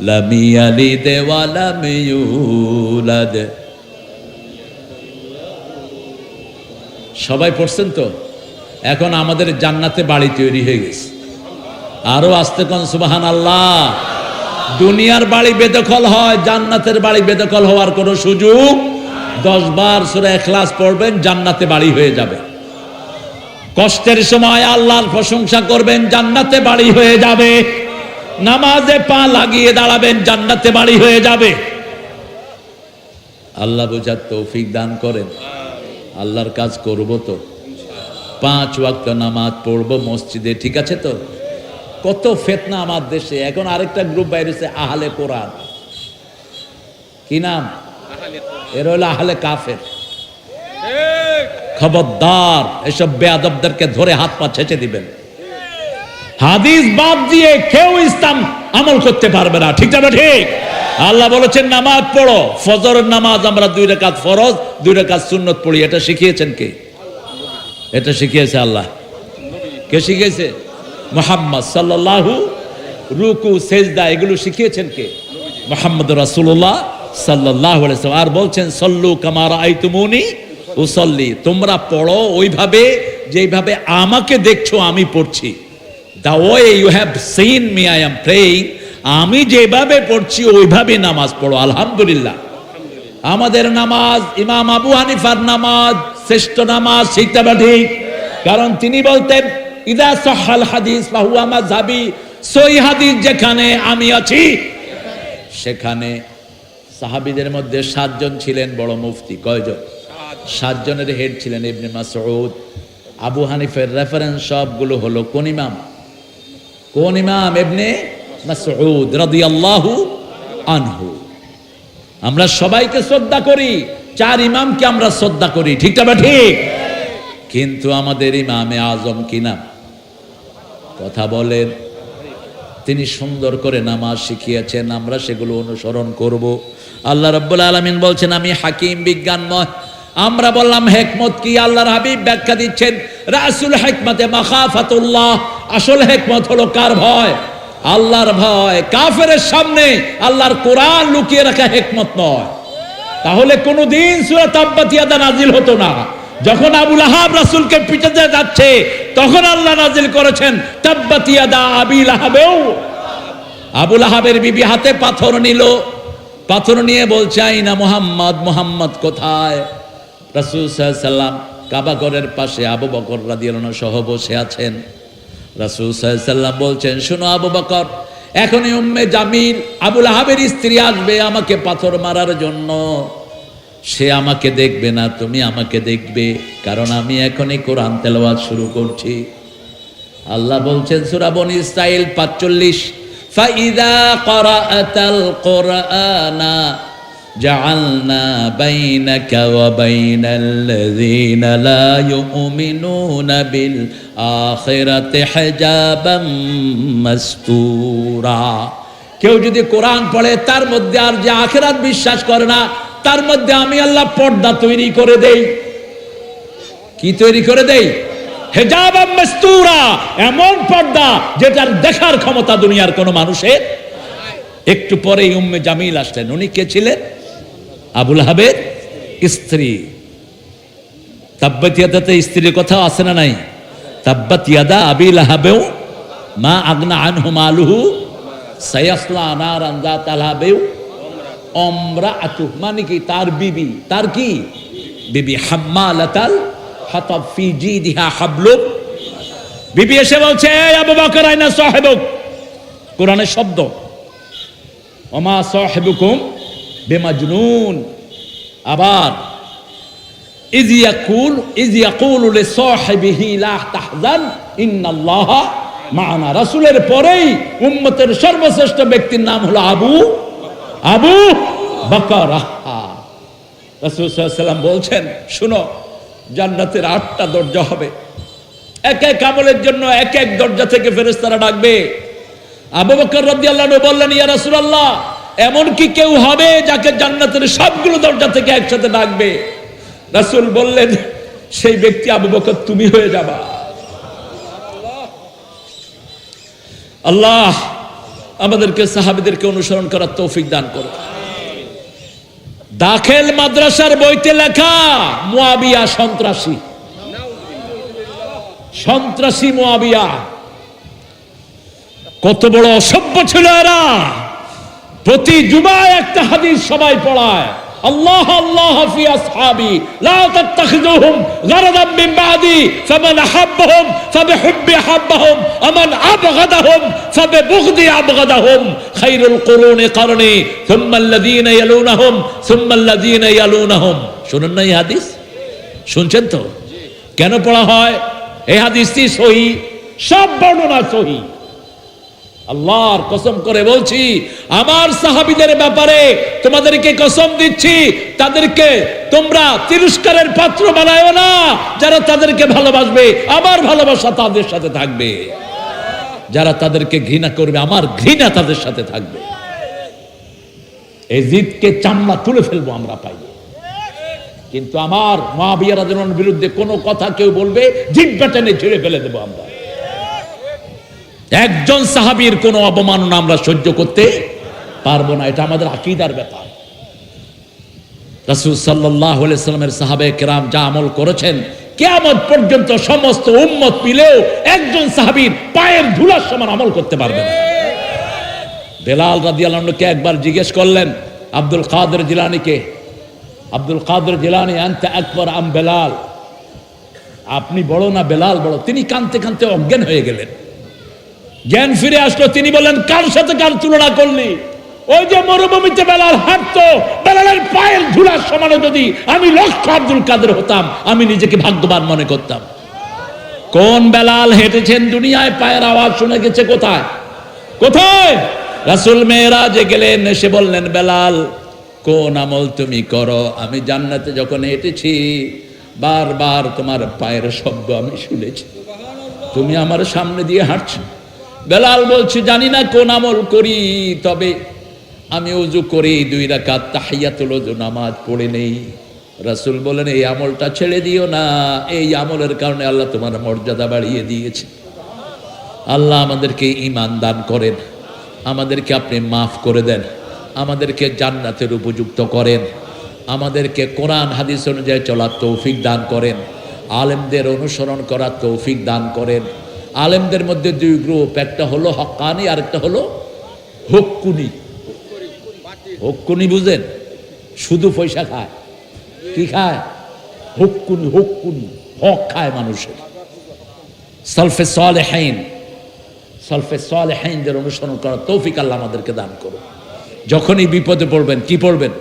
লাম ইয়ালিদ ওয়া লাম ইউলাদ। সবাই পড়ছেন তো? এখন আমাদের জান্নাতে বাড়ি তৈরি হয়ে গেছে। আরো আসতে কোন সুবহানাল্লাহ। দুনিয়ার বাড়ি বেদখল হয়, জান্নাতের বাড়ি বেদখল হওয়ার কোনো সুযোগ। 10 বার সূরা ইখলাস পড়বেন, জান্নাতে বাড়ি হয়ে যাবে। কষ্টের সময় আল্লাহর প্রশংসা করবেন, জান্নাতে বাড়ি হয়ে যাবে। নামাজে পা লাগিয়ে দাঁড়াবেন, জান্নাতে বাড়ি হয়ে যাবে। আল্লাহ বুঝার তৌফিক দান করেন। আল্লাহর কাজ করব তো, 5 ওয়াক্ত নামাজ পড়বো মসজিদে, ঠিক আছে তো? কত ফিতনা আমার দেশে। এখন আরেকটা গ্রুপ বাইরেছে, আহলে কোরআন। কি নাম? এর হলো আহলে কাফের। খবরদার, এসব বেয়াদবদেরকে ধরে হাত পা ছেঁচে দিবেন। হাদিস বাদ দিয়ে কেউ ইসলাম আমল করতে পারবে না, ঠিক না ঠিক? আল্লাহ বলেছেন নামাজ পড়ো। ফজরের নামাজ আমরা 2 রাকাত ফরজ, 2 রাকাত সুন্নত পড়ি। এটা শিখিয়েছেন কে? এটা শিখিয়েছে আল্লাহ। কে শিখিয়েছে? মুহাম্মদ সাল্লাল্লাহু। রুকু সেজদা এগুলো শিখিয়েছেন কে? মুহাম্মদ রাসূলুল্লাহ সাল্লাল্লাহু আলাইহি ওয়াসাল্লাম। আর বলছেন সল্লু কামা রাআইতুমুনি উসাল্লি, তোমরা পড়ো ওইভাবে যেইভাবে আমাকে দেখছো আমি পড়ছি। the way you have seen me I am praying, আমি যেভাবে পড়ছি ওইভাবে নামাজ পড়ো। আলহামদুলিল্লাহ, আমাদের নামাজ ইমাম আবু হানিফার নামাজ শ্রেষ্ঠ নামাজ, শিখতে ঠিক? কারণ তিনি বলতেন ইদা সাহাল হাদিস ফাহুয়া মাযহাবি, সহিহ হাদিস যেখানে আমি আছি সেখানে। সাহাবীদের মধ্যে 7 জন ছিলেন বড় মুফতি। কয়জন? 7 জনের হেড ছিলেন ইবনে মাসউদ। আবু হানিফার রেফারেন্স সবগুলো হলো কোন ইমাম? কোন ইমাম? ইবনে মাসউদ রাদিয়াল্লাহু আনহু। আমরা সবাইকে শ্রদ্ধা করি, 4 ইমামকে আমরা শ্রদ্ধা করি, ঠিক না ঠিক? কিন্তু আমাদের ইমামে আজম কি নাম? কথা বলেন। তিনি সুন্দর করে নামাজ শিখিয়েছেন, আমরা সেগুলো অনুসরণ করব। আল্লাহ রাব্বুল আলামিন বলছেন আমি হাকিম, বিজ্ঞানময়। আমরা বললাম হিকমত কি? আল্লাহর হাবিব ব্যাখ্যা দিচ্ছেন রাসূল হিকমতে মাখাফাতুল্লাহ। আসল হিকমত হলো কার ভয়? আল্লাহর ভয়। কাফেরের সামনে আল্লাহর কোরআন লুকিয়ে রাখা হিকমত নয়। তাহলে কোনদিন সূরা তাব্বাত ইয়াদা নাজিল হতো না। যখন আবু লাহাব রাসূলকে পিটাতে যাচ্ছে তখন আল্লাহ নাজিল করেছেন তাব্বাত ইয়াদা আবি লাহাবেও। আবু লাহাবের বিবি হাতে পাথর নিল, পাথর নিয়ে বলছে আইনা মুহাম্মদ, মুহাম্মদ কোথায়? রাসূল সাল্লাল্লাহু আলাইহি সাল্লাম কাবা ঘরের পাশে আবু বকর রাদিয়াল্লাহু আনহু সহ বসে আছেন। রাসূল সাল্লাল্লাহু আলাইহি সাল্লাম বলছেন শোনো আবু বকর, এখনই উম্মে জামিল আবু লাহাবের স্ত্রী আসবে আমাকে পাথর মারার জন্য। সে আমাকে দেখবে না, তুমি আমাকে দেখবে, কারণ আমি এখনই কোরআন তেলাওয়াত শুরু করছি। আল্লাহ বলছেন সূরা বনী ইসরাঈল 45, ফাইদা ক্বরাআতাল কুরআনা জাআলনা বাইনাকা ওয়া বাইনাল্লাযীনা লা ইউমিনুনা বিল আখিরাতি হিজাবাম মাসতুরা। কেউ যদি কোরআন পড়ে তার মধ্যে আর যে আখিরাত বিশ্বাস করে না তার মধ্যে আমি আল্লাহ পর্দা তৈরি করে দেই। কি তৈরি করে দেই? হিজাবাম মাসতুরা, এমন পর্দা যেটার দেখার ক্ষমতা দুনিয়ার কোনো মানুষের। একটু পরে উম্মে জামিল আসলেন। উনি কে ছিলেন? আবু লাহাবের স্ত্রী। তাব্বাত ইয়াদাতে স্ত্রীর কথা আছে না নাই? তাব্বাত ইয়াদা আবি লাহাবেও মা আগনা আনহু মালুহু সায়াসলা নারান যাতা লাহাবেও আমরাআতু, মানে কি তার বিবি। তার কি বিবি? হাম্মালাতাল হাতাব ফি জিদিহা হাবলুম। বিবি এসে বলছে এই আবু বকর আইনা সাহেবুক, কোরআনের শব্দ, ওমা সাহেবুকুম বিমাজনুন। আবার ইয ইয়াকুলু লিসাহিবিহি লা তাহজান ইন্নাল্লাহা মা'ানা। রাসূলের পরেই উম্মতের সর্বশ্রেষ্ঠ ব্যক্তির নাম হলো আবু বকর। রাসূল সাল্লাল্লাহু আলাইহি ওয়াসাল্লাম বলছেন শুনো, জান্নাতের 8টা দরজা হবে, এক এক আমলের জন্য এক এক দরজা থেকে ফেরেশতারা ডাকবে। আবু বকর রাদিয়াল্লাহু আনহু বললেন ইয়া রাসূলুল্লাহ, এমন কি কেউ হবে যাকে জান্নাতের সবগুলো দরজা থেকে একসাথে ডাকবে? রাসূল বললেন সেই ব্যক্তি আবু বকর তুমি হয়ে যাবা। আল্লাহ আমাদেরকে সাহাবীদেরকে অনুসরণ করার তৌফিক দান করুন। দাখিল মাদ্রাসার বইতে লেখা মুয়াবিয়া সন্ত্রাসী মুয়াবিয়া কত বড় অসভ্য ছিল এরা। প্রতি জুমায় একটা হাদিস সবাই পড়ায়, আল্লাহ আল্লাহ ফি আসহাবি লা তাত্তাখিযুহুম গারাদাম মিন বাদি ফামান আহাব্বাহুম ফাবিহুব্বি আহাব্বাহুম আমান আবগাদাহুম ফাবিবুগদি আবগাদাহুম খায়রুল কুরুনি করনি সুম্মা আল্লাযীনা ইয়ালুনাহুম সুম্মা আল্লাযীনা ইয়ালুনাহুম। শুনুন না এই হাদিস? শুনছেন তো? কেন পড়া হয়? এই হাদিসটি সহিহ, সব বর্ণনা সহিহ। আল্লাহর কসম করে বলছি, আমার সাহাবীদের ব্যাপারে তোমাদেরকে কসম দিচ্ছি, তাদেরকে তোমরা তিরস্কারের পাত্র বানায়ো না। যারা তাদেরকে ভালোবাসবে আমার ভালোবাসা তাদের সাথে থাকবে, যারা তাদেরকে ঘৃণা করবে আমার ঘৃণা তাদের সাথে থাকবে। এই জিদকে চামড়া তুলে ফেলবো আমরা পাই, কিন্তু আমার মুআবিয়া রাদিয়াল্লাহু আনহুর বিরুদ্ধে কোনো কথা কেউ বলবে জিহ্বা টেনে ছিঁড়ে ফেলে দেবো আমরা। একজন সাহাবীর কোনো অবমাননা আমরা সহ্য করতে পারবো না, এটা আমাদের আকীদার ব্যাপার। রাসূল সাল্লাল্লাহু আলাইহি ওয়াসাল্লামের সাহাবায়ে কেরাম যা আমল করেছেন কিয়ামত পর্যন্ত সমস্ত উম্মত মিলেও একজন সাহাবীর পায়ের ধুলার সমান আমল করতে পারবে না। বেলাল রাদিয়াল্লাহু আনহুকে একবার জিজ্ঞেস করলেন আব্দুল কাদের জিলানীকে, আব্দুল কাদের জিলানী আনতা আকবার আম বেলাল, আপনি বড় না বেলাল বড়? তিনি কাঁদতে কাঁদতে অজ্ঞান হয়ে গেলেন। জ্ঞান ফিরে আসলো, তিনি বললেন কার সাথে কার তুলনা করলি? ওই যে মরুভূমিতে বেলাল হাঁটতো, বেলালের পায়ের ধুলার সমানে যদি আমি লক্ষ আব্দুল কাদের হতাম, আমি নিজেকে ভাগ্যবান মনে করতাম। কোন বেলাল হেঁটেছেন দুনিয়ায়, পায়ের আওয়াজ শুনে গেছে কোথায়? কোথায়? রাসূল মেরাজে গেলেন, এসে বললেন বেলাল কোন আমল তুমি করো? আমি জান্নাতে যখন হেঁটেছি বারবার তোমার পায়ের শব্দ আমি শুনেছি, তুমি আমার সামনে দিয়ে হাঁটছো। বেলাল বলছে জানি না কোন আমল করি, তবে আমি ওযু করি, 2 রাকাত তাহিয়াতুল ওযু নামাজ পড়ে নেই। রাসূল বলেন এই আমলটা ছেড়ে দিও না, এই আমলের কারণে আল্লাহ তোমার মর্যাদা বাড়িয়ে দিয়েছে। আল্লাহ আমাদেরকে ঈমান দান করেন, আমাদেরকে আপনি মাফ করে দেন, আমাদেরকে জান্নাতের উপযুক্ত করেন, আমাদেরকে কোরআন হাদিস অনুযায়ী চলার তৌফিক দান করেন, আলেমদের অনুসরণ করার তৌফিক দান করেন। আলেমদের মধ্যে 2 গ্রুপ, একটা হলো হক্কানি আর একটা হলো হক্কুনি। হক্কুনি বুঝেন? শুধু পয়সা খায়। কি খায়? হক্কুনি। হক্কুনি হক খায় মানুষের। সালফে সালেহিন, সালফে সালেহিনদের অনুসরণ করার তৌফিক আল্লাহ আমাদেরকে দান করুন। যখনই বিপদে পড়বেন কি পড়বেন?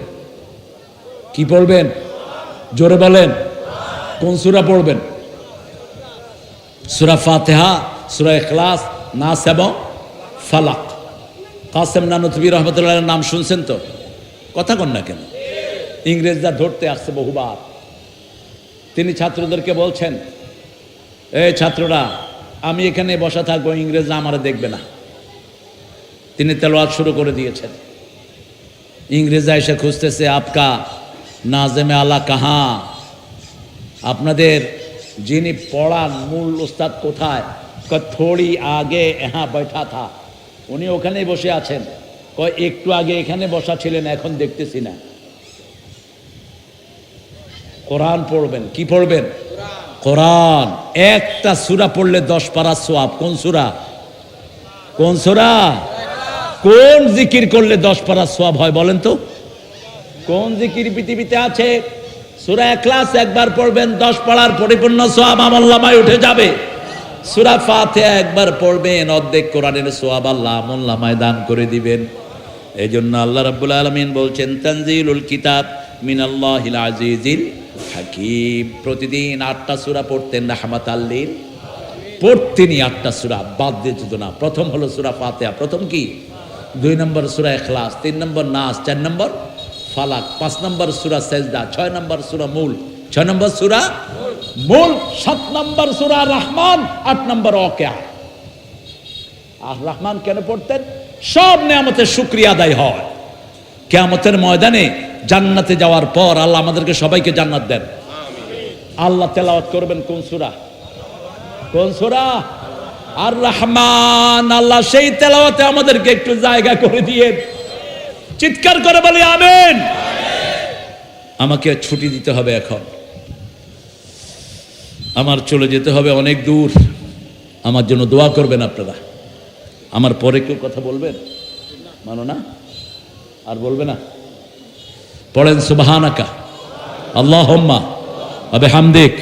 কি পড়বেন? জোরে বলেন। কোন সূরা পড়বেন? সূরা ফাতিহা, সূরা ইখলাস, নাস এবং ফালাক। কাসেম নানুতুবি রহমতুল্লাহর নাম শুনছেন তো? কথা কন না কেন? ইংরেজরা ধরতে আসছে বহুবার। তিনি ছাত্রদেরকে বলছেন এই ছাত্ররা আমি এখানে বসা থাকবো, ইংরেজরা আমারে দেখবে না। তিনি তেলাওয়াত শুরু করে দিয়েছেন। ইংরেজরা এসে খুঁজতেছে আপকা নাজেমে আলা কাহা, আপনাদের যিনি পড়ান মূল উস্তাদ কোথায়? থোড়ি আগে হ্যাঁ बैठा था, উনি ওখানেই বসে আছেন। কয় একটু আগে এখানে বসা ছিলেন, এখন দেখতেছি না। কোরআন পড়বেন। কি পড়বেন? কোরআন। একটা সূরা পড়লে 10 পারা সওয়াব। কোন সূরা? কোন সূরা? কোন জিকির করলে 10 পারা সওয়াব হয় বলেন তো? কোন জিকির পৃথিবীতে আছে? সূরা ইখলাস একবার পড়বেন, 10 পারার পরিপূর্ণ সওয়াব আমলনামায় উঠে যাবে। সূরা ফাতিহা একবার পড়বেন, অর্ধেক কোরআনের সওয়াব আল্লাহ আমলনামায় দান করে দিবেন। এজন্য আল্লাহ রাব্বুল আলামিন বলছেন তানজিলুল কিতাব মিনাল্লাহিল আজিজিল হাকিম। প্রতিদিন 8টা সূরা পড়তেন রাহমাতাল লিল, পড়তেনই 8টা সূরা, বাদ দিয়ে যেত না। প্রথম হলো সূরা ফাতিহা, প্রথম কি? 2 নম্বর সূরা ইখলাস, 3 নম্বর নাস, 4 নম্বর ফালাক, 5 নম্বর সূরা সেজদা, 6 নম্বর সূরা মুল, 6 নম্বর সূরা মুল, 7 নম্বর সূরা রহমান, 8 নম্বর ওয়াকিয়া। আর রহমান কেন পড়তেন? সব নিয়ামতের শুকরিয়া আদায় হয়। কিয়ামতের ময়দানে জান্নাতে যাওয়ার পর আল্লাহ আমাদেরকে সবাইকে জান্নাত দেন। আল্লাহ তেলাওয়াত করবেন কোন সূরা? কোন সূরা? আর রহমান। আল্লাহ সেই তেলাওয়াতে আমাদেরকে একটু জায়গা করে দিয়ে চিৎকার করে বলি আমিন। আমাকে ছুটি দিতে হবে, এখন আমার চলে যেতে হবে অনেক দূর। আমার জন্য দোয়া করবেন আপনারা। আমার পরে কেউ কথা বলবেন? মানো না? আর বলবে না? পড়েন সুবহানাকা আল্লাহুম্মা ওয়া বিহামদিক